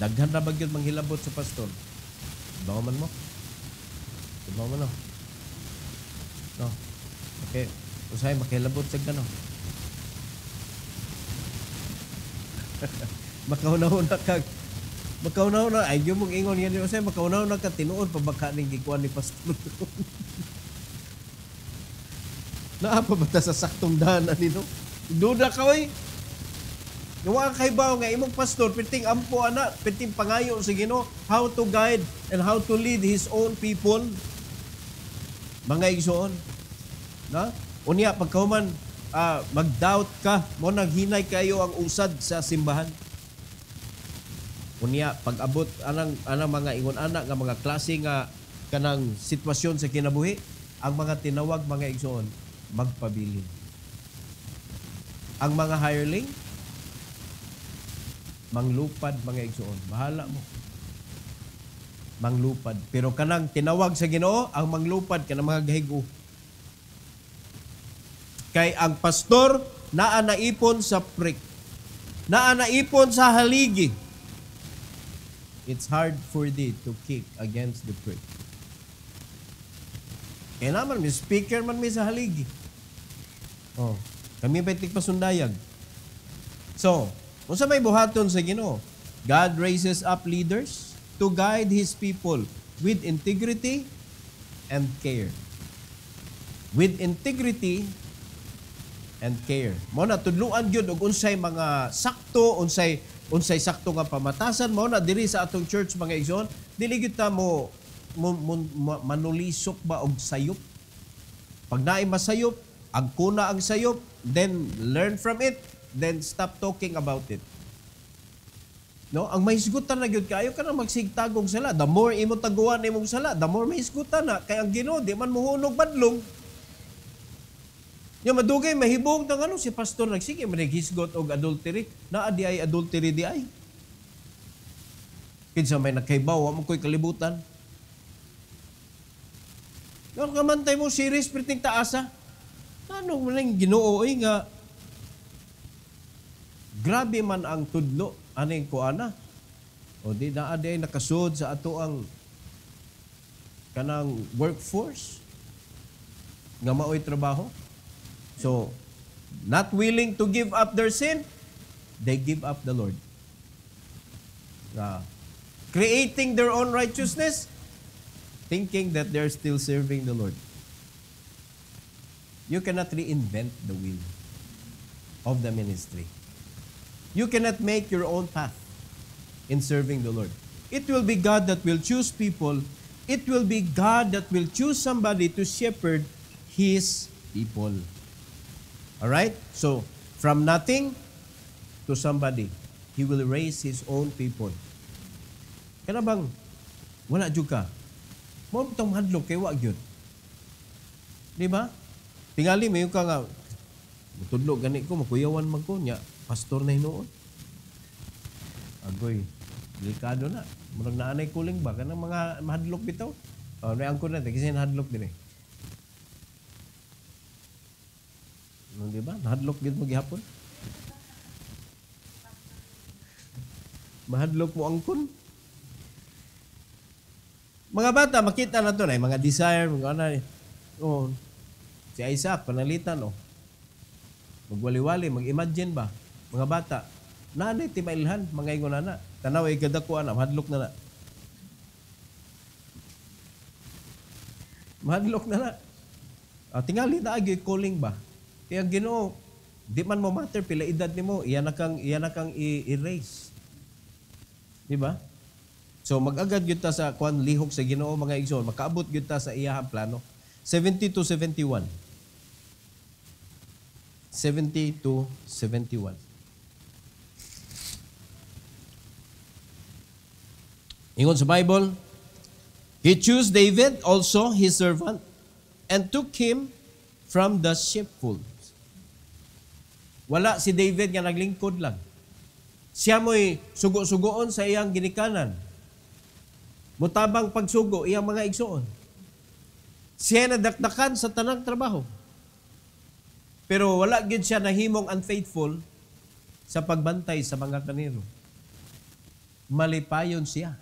daghan na bagyod manghilabot sa pastor. Bawa man mo. Bawa man no. No. Okay. Usay makilabot sa gano. Makauna-una ay yung mong ingon yan usay makauna-una ka tinuod pabaka ning gikuan ni pastor. Naapa ba ta sa saktong daanan nino? Duda ka oy. Gawa kay bawo nga imong pastor piting ampo ana, piting pangayo sa Ginoo how to guide and how to lead his own people. Mga igsoon. Na? Unya pagkahuman mag-doubt ka, mo naghinay kayo ang usad sa simbahan. Unya pag-abot anang mga ingon ana nga mga klase nga kanang sitwasyon sa kinabuhi, ang mga tinawag mga igsoon magpabilin. Ang mga hireling manglupad mga igsoon. Bahala mo. Manglupad. Pero kanang tinawag sa Ginoo, ang manglupad kanang mga gahigo. Kay ang pastor naa naipon sa prick. Naa naipon sa haligi. It's hard for thee to kick against the prick. Kaya naman, may speaker man may sa haligi. Oh. Kami ba'y tigpasundayag? So, kung sa may buhaton sa Ginoo, God raises up leaders to guide His people with integrity and care. With integrity and care. Mao na tudluan gyud og unsay mga sakto, unsay sakto nga pamatasan mao na diri sa atong church mga igsoon, dili gyud ta mo manulisok ba og sayop. Pag naay masayop, agkuna ang sayop, then learn from it, then stop talking about it. No, ang mahisgutan na gyud kayo kana magsigtagong sala. The more imo taguan imong sala, the more mahisgutan na kay ang Ginoo di man mohunog badlong. Yung madugay mahibong tang ano si pastor nagsige manighisgot og adultery, naa di ay adultery di ay. Kinsa may nakaibaw mo koy kalibutan. Yung kamantay mo series perting taasa. Ano man Ginoo nga grabe man ang tudlo aning kuana. O di naa di ay nakasud sa ato ang kanang workforce nga maoy trabaho. So, not willing to give up their sin, they give up the Lord. Creating their own righteousness, thinking that they're still serving the Lord. You cannot reinvent the wheel of the ministry. You cannot make your own path in serving the Lord. It will be God that will choose people. It will be God that will choose somebody to shepherd His people. Alright? So, from nothing to somebody, He will raise His own people. Kana bang, wala dyan ka. Mo itong hadlok kay wag yun. Di ba? Tingali, may ka nga, matudlog gani ko, makuyawan man ko niya, pastor na hinuon. Agoy, delikado na. Murag naanay kuling ba? Kanang mga mahadlok bitaw. Nayang ko na, kasi hadlok din eh. Di ba? Nahadlok din mo gihapon. Mahadlok mo angkon. Mga bata, makita na to na, mga desire, mga ano. Oh, si Isaac, panalitan, oh. Magwali-wali, mag-imagine ba? Mga bata, nanay, timailhan, mga ingon na. Tanaw, ikadakuan na, mahadlok na na. Mahadlok na na. Tingali na agi, calling ba? Kaya Ginoo, di man mo matter pila edad nimo, iyan na kang i-erase. Di ba? So mag-agad gyud ta sa kwan lihok sa Ginoo mga igsoon, makaabot gyud ta sa iyahang plano. 70 to 71. 70 to 71. Ingon sa Bible, He chose David also his servant and took him from the sheepfold. Wala si David nga naglingkod lang. Siya mo'y sugo-sugoon sa iyang ginikanan. Mutabang pagsugo, iyang mga igsoon. Siya nadakdakan sa tanang trabaho. Pero wala gyud siya nahimong unfaithful sa pagbantay sa mga kaniro. Malipayon siya.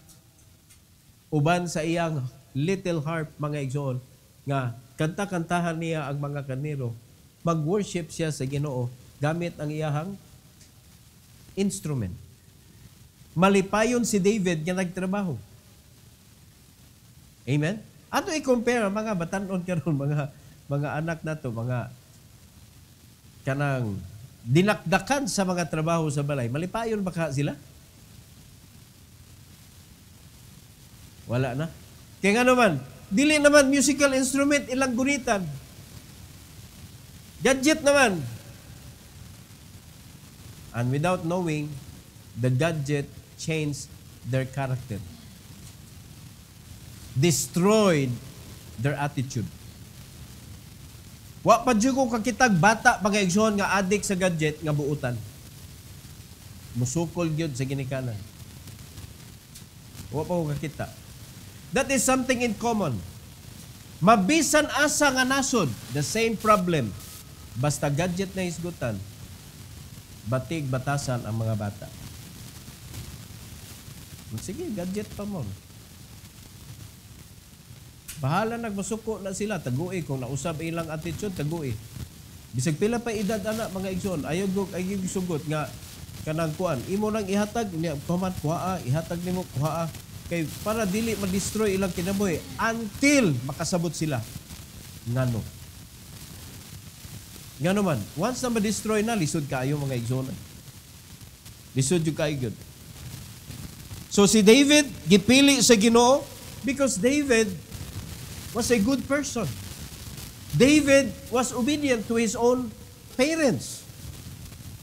Uban sa iyang little harp, mga igsoon, nga kanta-kantahan niya ang mga kaniro. Mag-worship siya sa Ginoo gamit ang iyahang instrument. Malipayon si David nga nagtrabaho. Amen? Ato i-compare ang mga batanon karon, mga anak nato, mga kanang dinakdakan sa mga trabaho sa balay. Malipayon ba sila? Wala na. Kaya nga naman, dili naman musical instrument ilang gunitan. Gadget naman. And without knowing, the gadget changed their character. Destroyed their attitude. Wa pa dyan ko kakitag bata pag-igsoon nga addict sa gadget nga buutan. Musukol gyud sa ginikanan. Wa pa ko kakita. That is something in common. Mabisan asa nga nasod, the same problem. Basta gadget na isgutan, batig batasan ang mga bata. Sige, gadget pa mo. Bahala nagmasuko na sila, tagui. Kung nausab ilang attitude, tagui. Bisag pila pa edad ana mga igsoon, ayog sugot nga kanang kuan. Imo nang ihatag niya kuman kuha, ihatag nimo kuha kay para dili ma-destroy ilang kinabuhi until makasabot sila. Ngano? Ngano man, once na ma-destroy na, lisod kaayo mga igsoon. Lisod yung kaigod. So si David, gipili sa Ginoo because David was a good person. David was obedient to his own parents.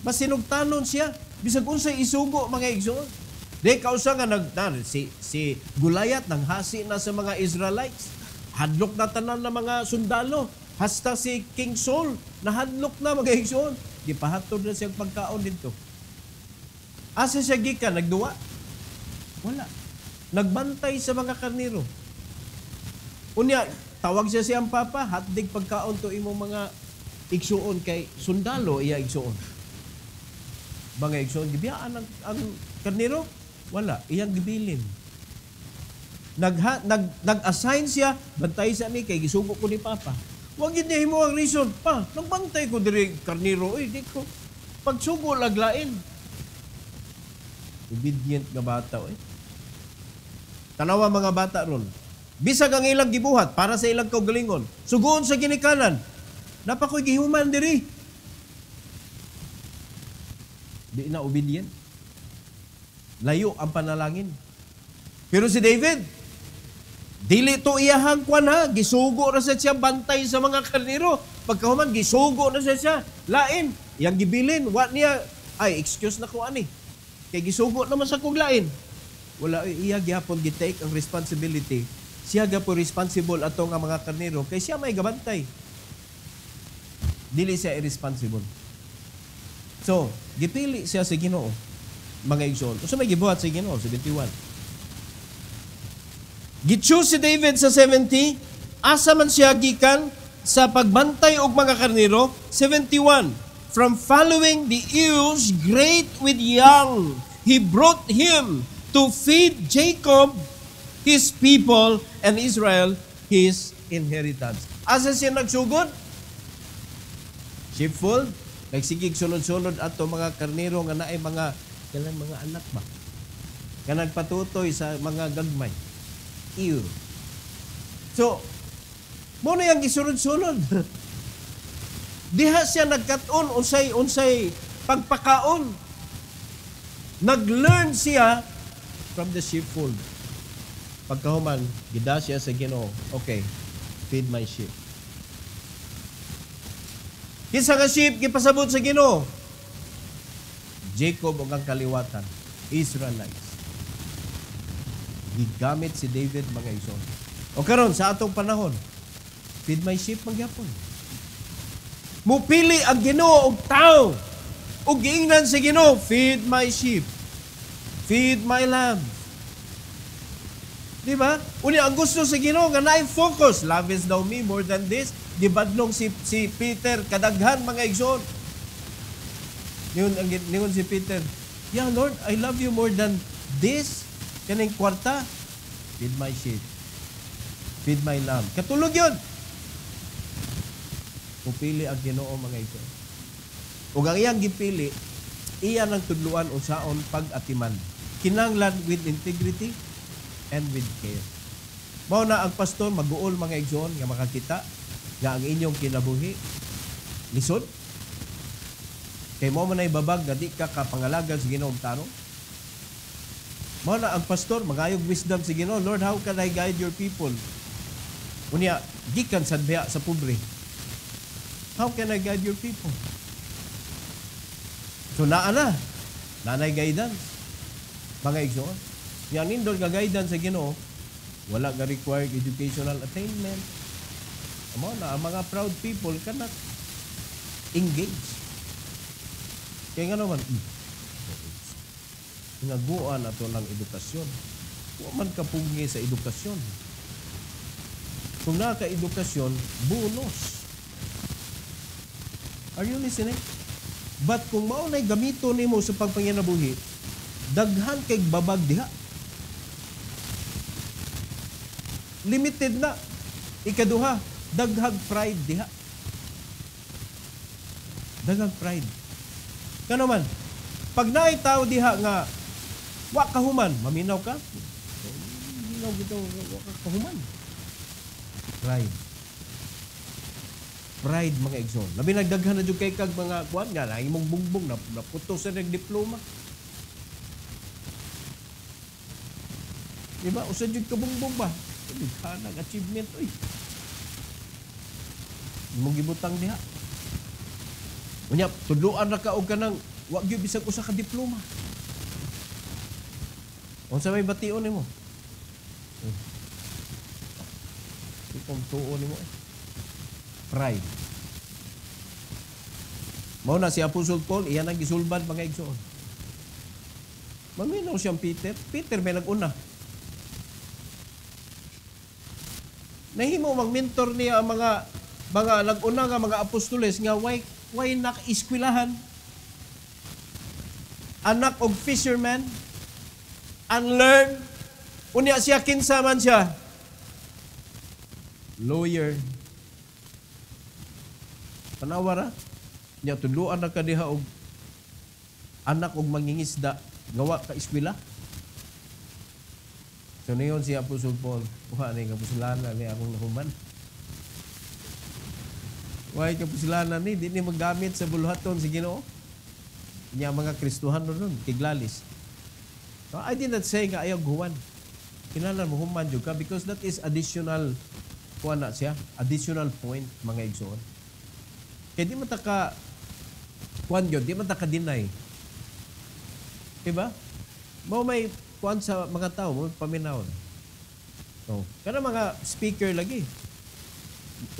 Masinugtanon siya. Bisag unsay isugo mga igsoon. Di kausa nga si Gulayat nang hasi na sa mga Israelites. Hadlok na tanan ng mga sundalo. Hasta si King Saul nahadlok na mga igsoon. Gipahatod na siyang pagkaon dito. Asa siya gikan nagduwa? Wala. Nagbantay sa mga karniro. Unya, tawag siya siyang papa, hatdig pagkaon to imong mga igsuon kay sundalo iya igsuon. Mga igsuon, gibiyaan ang karniro? Wala. Iyang gibilin. Nag-assign siya, bantay sa ni kay gisugo ko ni papa. Huwag yun niya mo ang reason. Pa, nagbantay ko diri karniro. Di ko. Pagsugo laglain. Obedient nga bata. Tanawa mga bata ron. Bisag ang ilang gibuhat para sa ilang kaugalingon. Sugoon sa ginikanan. Napakoy gihuman diri. Di na obedient. Layo ang panalangin. Pero si David, dili to iyahang kwan ha. Gisugo na siya bantay sa mga karniro. Pagkahuman, gisugo na siya. Lain. Yang gibilin. What niya? Ay, excuse na ko ani. Kay gisugo naman sa kuglain. Wala iya gyapon gi-take ang responsibility. Siya gyapon responsible ato nga mga karnero kay siya may gabantay. Dili siya irresponsible. So, gipili siya sa Ginoo mga igsoon. So may gibuhat sa Ginoo 71. Gi-choose si David sa 70, asa man siya gikan sa pagbantay og mga karnero 71. From following the ewes great with young, he brought him to feed Jacob, his people, and Israel, his inheritance. Asa siya nagsugod? Sheepfold. Nagsigig sunod-sunod ato mga karnero nga naay mga kanang mga anak ba? Nga nagpatutoy sa mga gagmay. Ew. So, mo na yung gisunod-sunod. Diha siya nagkaton unsay pagpakaon. Nag-learn siya from the sheepfold. Pagkahuman, gida siya sa Ginoo. Okay, feed my sheep. Kinsa nga sheep gipasabot sa Ginoo? Jacob ug ang kaliwatan, Israelites. Gigamit si David mga igsoon. O karon sa atong panahon, feed my sheep magyapon. Mupili ang Ginoo og tao. Ug giingnan sa Ginoo, feed my sheep. Feed my lambs. Di ba? Unya ang gusto sa Ginoo nga naay focus, lovest thou me more than this? Gibadlong si Peter kadaghan mga igsoon. Ningon si Peter, yeah Lord, I love you more than this. Kaning kwarta, feed my sheep. Feed my lamb. Katulog yun. Pupili ang Ginoo mga igsoon. Ug ang iyang gipili, iya nang tudluan unsaon pag-atiman. Kinahanglan with integrity and with care. Mao na ang pastor mag-uol mga igsoon nga makakita nga ang inyong kinabuhi lisod. Kay mo man ay babag nga di ka kapangalagan sa Ginoong tarong. Mao na ang pastor magayog wisdom sa Ginoo. Lord, how can I guide your people? Unya gikan sad biya sa pobre. How can I guide your people? So nanay guidance. Mga igsoon. Yan indol nga guidance sa Ginoo, wala nga required educational attainment. Amo na ang mga proud people cannot engage. Kaya nga naman, hinaguan ato ng edukasyon. Huwag man kapungi sa edukasyon. Kung naka-edukasyon, bonus. Are you listening? But kung maunay gamito nimo sa pagpanginabuhi, daghan kay babag diha. Limited na. Ikaduha, daghag pride diha. Dagang pride. Kano man, pag naay tao diha nga wa kahuman, maminaw ka? Maminaw gito, wa ka kahuman. Pride. Pride, mga igsoon. Labi nagdaghan na jud kay kag mga kuan nga na imong bungbong na puto sa nagdiploma. Diba? Usa jud ka bungbong ba? Kanang achievement oy. Imong gibutang diha. Unya, tudloan na ka og kanang wa gyud bisag usa ka diploma. Unsa may bation nimo? Ikong tuon nimo. Pride. Mao na si Apostle Paul, iyan ang gisulbad mga igsoon. Maminaw siyang Peter. Peter may nag-una. Nahimo mag-mentor niya ang mga nag-una nga mga apostoles nga why nak-iskwilahan, anak og fisherman, unlearn. Unya siya, kinsa man siya? Lawyer. Tanawara. Nya tuluan na kadiha og anak og mangingisda, gawa ka eskwela. So niyon si Apostol Paul, kuha ni kapusulanan ni akong nahuman. Why kapusulanan ni di ni magamit sa buluhaton si Ginoo. Nya mga Kristohan ron kiglalis. So, I did not say nga ayaw guwan. Kinahanglan mo human jud ka because that is additional kuha na siya, additional point mga igsoon. Kaya di man ta ka kuwan yun, di man ta ka deny. Diba? Mo may kuwan sa mga tao, mo paminaw. So, kana mga speaker lagi.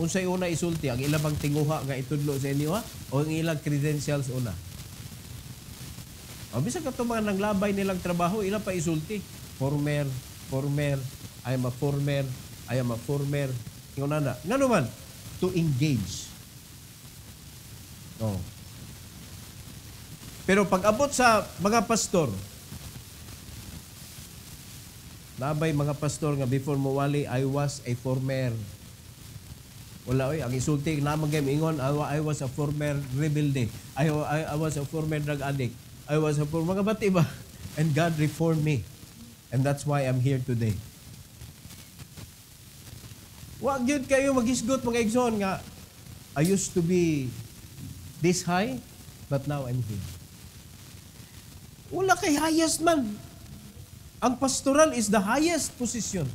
Unsay una isulti, ang ilabang tinguha nga itudlo sa inyo ha? O ang ilang credentials una. O bisa ka ito mga nanglabay nilang trabaho, ilang pa isulti. Former, I am a former. Ingon na. Nga naman, to engage. No. Pero pag abot sa mga pastor, labay mga pastor nga before mo wali, I was a former. Wala oy, ang isulti namang game ingon, I was a former rebelde. I was a former drug addict. I was a former mga bati ba? And God reformed me. And that's why I'm here today. Wa gyud kayo magisgot mga igsoon nga I used to be this high, but now I'm here. Wala kay highest man. Ang pastoral is the highest position.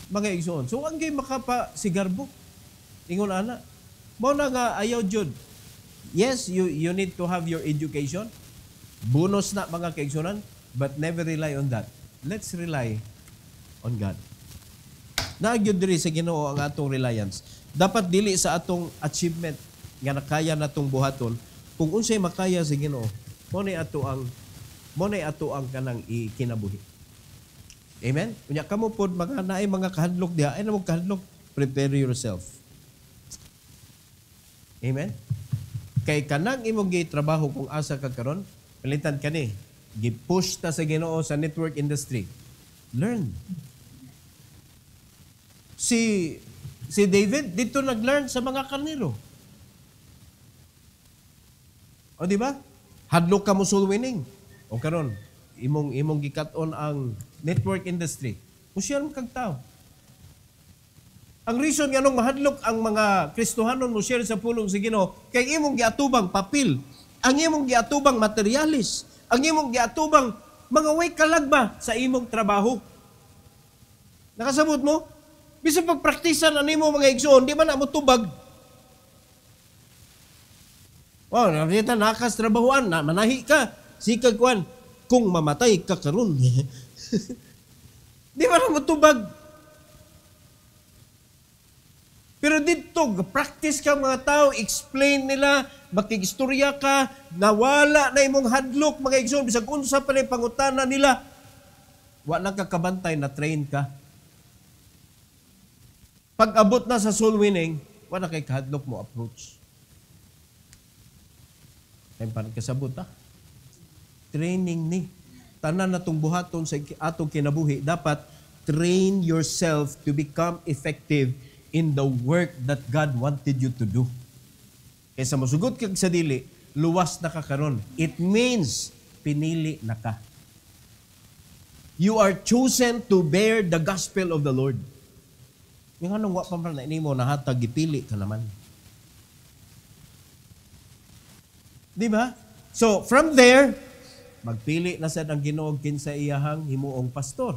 Mga igsoon. So, ang game makapa si Garbo. Ingon ana. Mo na nga ayaw jud. Yes, you need to have your education. Bonus na mga kaigsunan, but never rely on that. Let's rely on God. Nagyud diri sa Ginoo ang atong reliance. Dapat dili sa atong achievement nga nakaya natong buhaton. Kung unsay makaya sa Ginoo, mo ni ato ang kanang ikinabuhi. Amen? Unya kamo pod mga naay mga kahadlok diha, ay namo kahadlok, prepare yourself. Amen? Kay kanang imong gitrabaho kung asa ka karon, palitan kani, gi-push ta sa Ginoo sa network industry. Learn. Si David dito nag-learn sa mga karnero. O di ba? Hadlok ka mo soul winning. O karon, imong gikat-on ang network industry. Musyar mo kag tao. Ang reason nga nung mahadlok ang mga Kristohanon mo share sa pulong sa Ginoo kay imong giatubang papel, ang imong giatubang materialis, ang imong giatubang mga way kalagba sa imong trabaho. Nakasabot mo? Bisa pagpraktisan animo mga igsoon, di man na mo tubag. Wow, nakita nakas trabahoan, na manahi ka, sikag kuan, kung mamatay ka karon. Di man na mo tubag. Pero dito, practice ka mga tao, explain nila, makigistorya ka, nawala na imong hadlok, mga igsoon, bisag unsa pa rin pangutana nila, wala ka kabantay na train ka. Pag abot na sa soul winning, wala kay kahadlok mo approach. Ay parang kasabot ha. Training ni. Tanan na itong buhaton sa atong kinabuhi, dapat train yourself to become effective in the work that God wanted you to do. Kaysa masugot kag sa dili, luwas na ka karon. It means pinili na ka. You are chosen to bear the gospel of the Lord. Yung anong wa pa man na nimo nahatag gipili ka naman. Di ba? So, from there, magpili na sad ang Ginoo kinsa iyahang himuong pastor.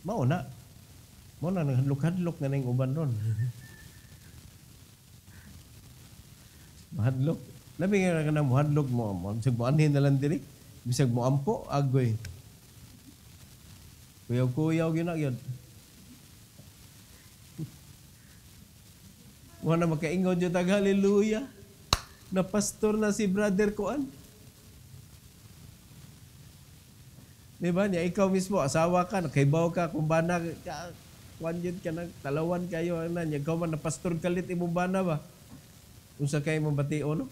Mao na naghandlok-handlok na ning uban ron. Mahadlok. Labi nga ka na muhadlok mo. Bisag mo anhin na lang diri. Bisag mo ampo, agoy. Kuyaw-kuyaw gina yun. Wala makaingon yun tag hallelujah. Na pastor na si brother Kuan. Diba niya, ikaw mismo, asawa ka, nakaibaw ka, kung bana, kuan yun ka, talawan kayo, niya, ikaw man, na pastor kalit, imong bana ba? Kung sa kayo mong batio, no?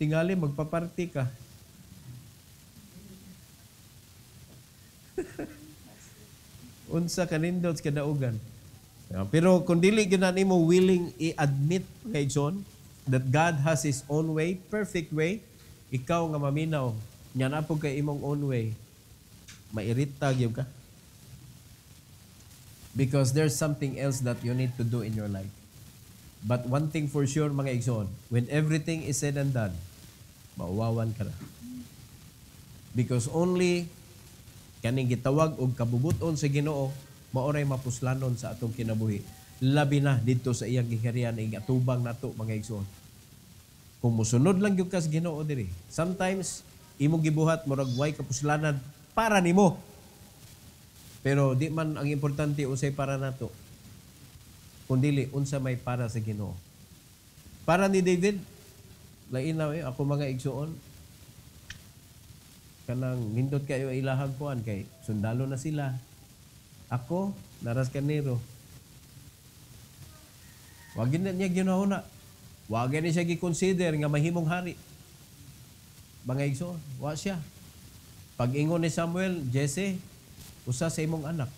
Tingali, magpaparty ka. Unsa kanindot sa kadaugan. Pero kung dili gyud nimo willing i-admit kay John that God has His own way, perfect way, ikaw nga maminaw, nya na po kay imong own way, mairita gyud ka. Because there's something else that you need to do in your life. But one thing for sure, mga igsoon, when everything is said and done, mauwawan ka na. Because only kaning gitawag og kabubuton sa Ginoo maoray mapuslanon sa atong kinabuhi. Labi na dito sa iyang giharian ing atubang nato mga igsoon. Kung musunod lang gyud ka sa Ginoo diri, sometimes imong gibuhat murag way kapuslanan para nimo. Pero di man ang importante unsay para nato. Kundili unsa may para sa Ginoo. Para ni David, lainaw ako mga igsoon, kanang nindot kayo ilahang kuan kay sundalo na sila. Ako, naras kaniro. Wagin na niya ginahuna. Wagin na siya gi-consider nga mahimong hari. Mga igsoon, wa siya. Pag-ingon ni Samuel, Jesse, usa sa imong anak.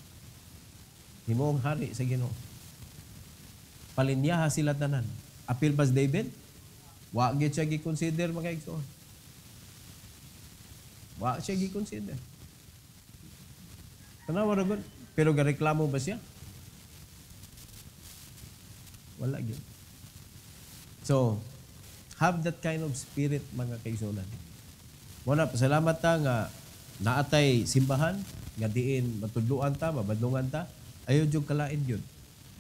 Himong hari sa Ginoo. Palinyaha sila tanan. Apil pas David, wa gyud siya gi-consider mga igsoon. Wa siya gi-consider. Tanawa ra gud. Pero gareklamo ba siya? Wala gyud. So, have that kind of spirit mga kaigsunan. Muna, pasalamat ta nga naatay simbahan, nga diin matudluan ta, mabadlungan ta, ayaw jud kalain yun.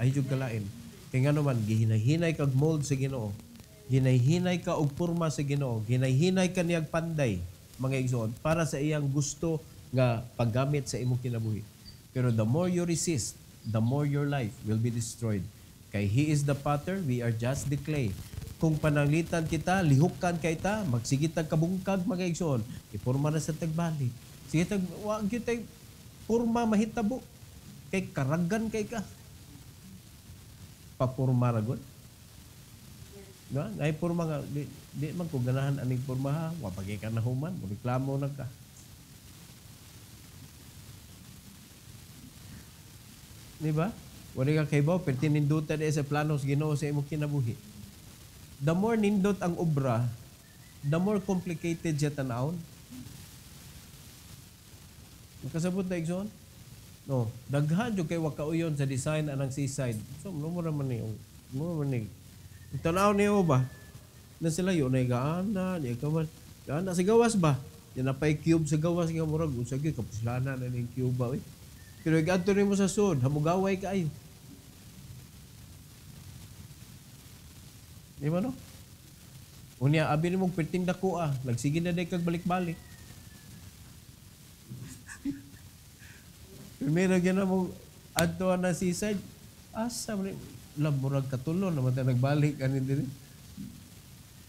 Ayaw jud kalain. Kaya nga naman, gihinay-hinay kag mold sa Ginoo. Hinay-hinay ka og porma sa Ginoo. Hinay-hinay ka niyag panday, mga igsoon, para sa iyang gusto nga paggamit sa imong kinabuhi. Pero the more you resist, the more your life will be destroyed. Kay He is the potter, we are just the clay. Kung pananglitan kita, lihukan kay ta, magsigit tag kabungkag mga igsoon, iporma na sa tagbalik. Sige tag, wag yun tay, porma mahitabo. Kay karagan kay ka. Papurma ragon. No? Ngay porma nga, di man ko ganahan aning porma ha, wapagay ka na human, reklamo na ka. Di ba? Wala ka kay Bob, pero tinindutan sa planos Ginoo sa imong kinabuhi. The more nindot ang obra, the more complicated siya tanawon. Nakasabot na igsoon? No, daghan jud kay wakauyon sa design anang seaside. So, numero man ni, tanaw niyo ba? Na sila yun ay gaana, niya kaman. Gaana sa gawas ba? Yan na pa'y cube sa gawas nga murag. Usagi, kapuslanan na yung cube ba? Pero igadto rin mo sa sud, hamugaway ka ayo. Di ba no? Unya, abi ni mong perting dako nagsige na day kag balik-balik. Primero gina mong adto na seaside, asa mo lamurag katulon naman tayo nagbalik ani diri.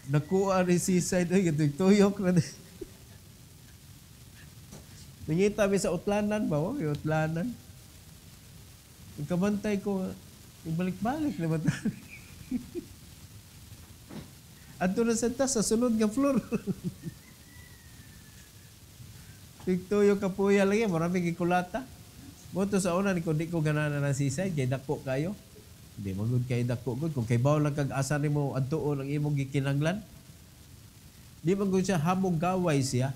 Nakuha ni seaside ay tuyok na din. Nangita mi sa utlanan ba? Yung utlanan. Ikabantay ko, ibalik-balik naman tayo. Adto na sa sunod nga floor. Tigtuyo kapuya lagi, maraming ikulata. Moto sa una, di ko ganana na sisay, kaya dako kayo. Di mo gud kay dako gud kung kay bawo lang kag asa nimo adtuon ang imong gikinahanglan. Di man gud siya hamog gaway siya.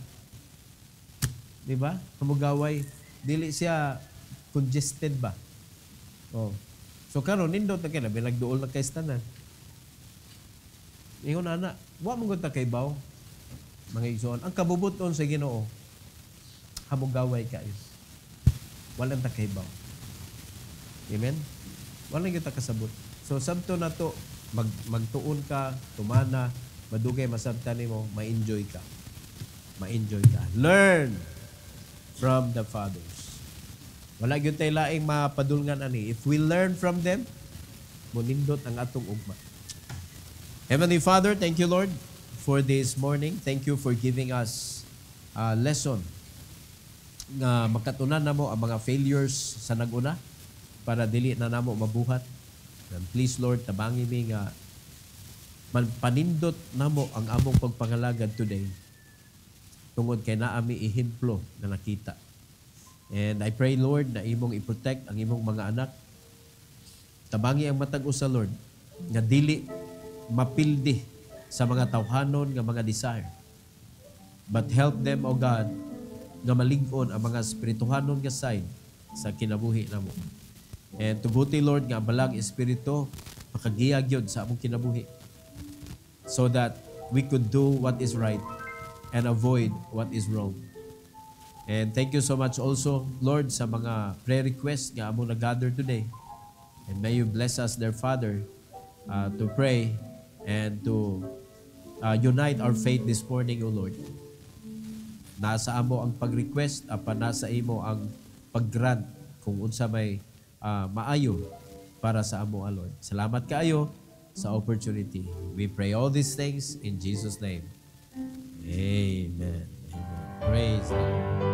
Di ba? Hamog gaway dili siya congested ba? Oh. So karon nindot na kay labi nagduol na kay tanan. Ingon ana, wa man gud ta kay bawo. Mga igsoon, ang kabubuton sa Ginoo hamog gaway kayo. Walang ta kay bawo. Amen. Wala gyud ta kasabot. So sabto na to magtuon ka, tumana, madugay masabtan nimo, ma-enjoy ka. Ma-enjoy ka. Learn from the fathers. Wala gyud tay laing mapadulngan ani. If we learn from them, munindot ang atong ugma. Heavenly Father, thank you Lord for this morning. Thank you for giving us a lesson nga makatunan namo ang mga failures sa naguna para dili na namo mabuhat. And please Lord, tabangi mi nga panindot namo ang among pagpangalagad today tungod kay naami ihimplo na nakita. And I pray Lord na imong i-protect ang imong mga anak. Tabangi ang matag usa Lord nga dili mapildi sa mga tawhanon nga mga desire. But help them, O God, nga malig-on ang mga spirituhanon nga side sa kinabuhi namo. And tubuti Lord nga balang espiritu makagiya gyud sa among kinabuhi so that we could do what is right and avoid what is wrong. And thank you so much also Lord sa mga prayer requests nga among nag-gather today. And may you bless us their Father to pray and to unite our faith this morning, O Lord. Nasa amo ang pag-request, nasa imo ang pag-grant kung unsa may maayo para sa amo, O Lord. Salamat kaayo sa opportunity. We pray all these things in Jesus' name. Amen. Amen. Praise the Lord.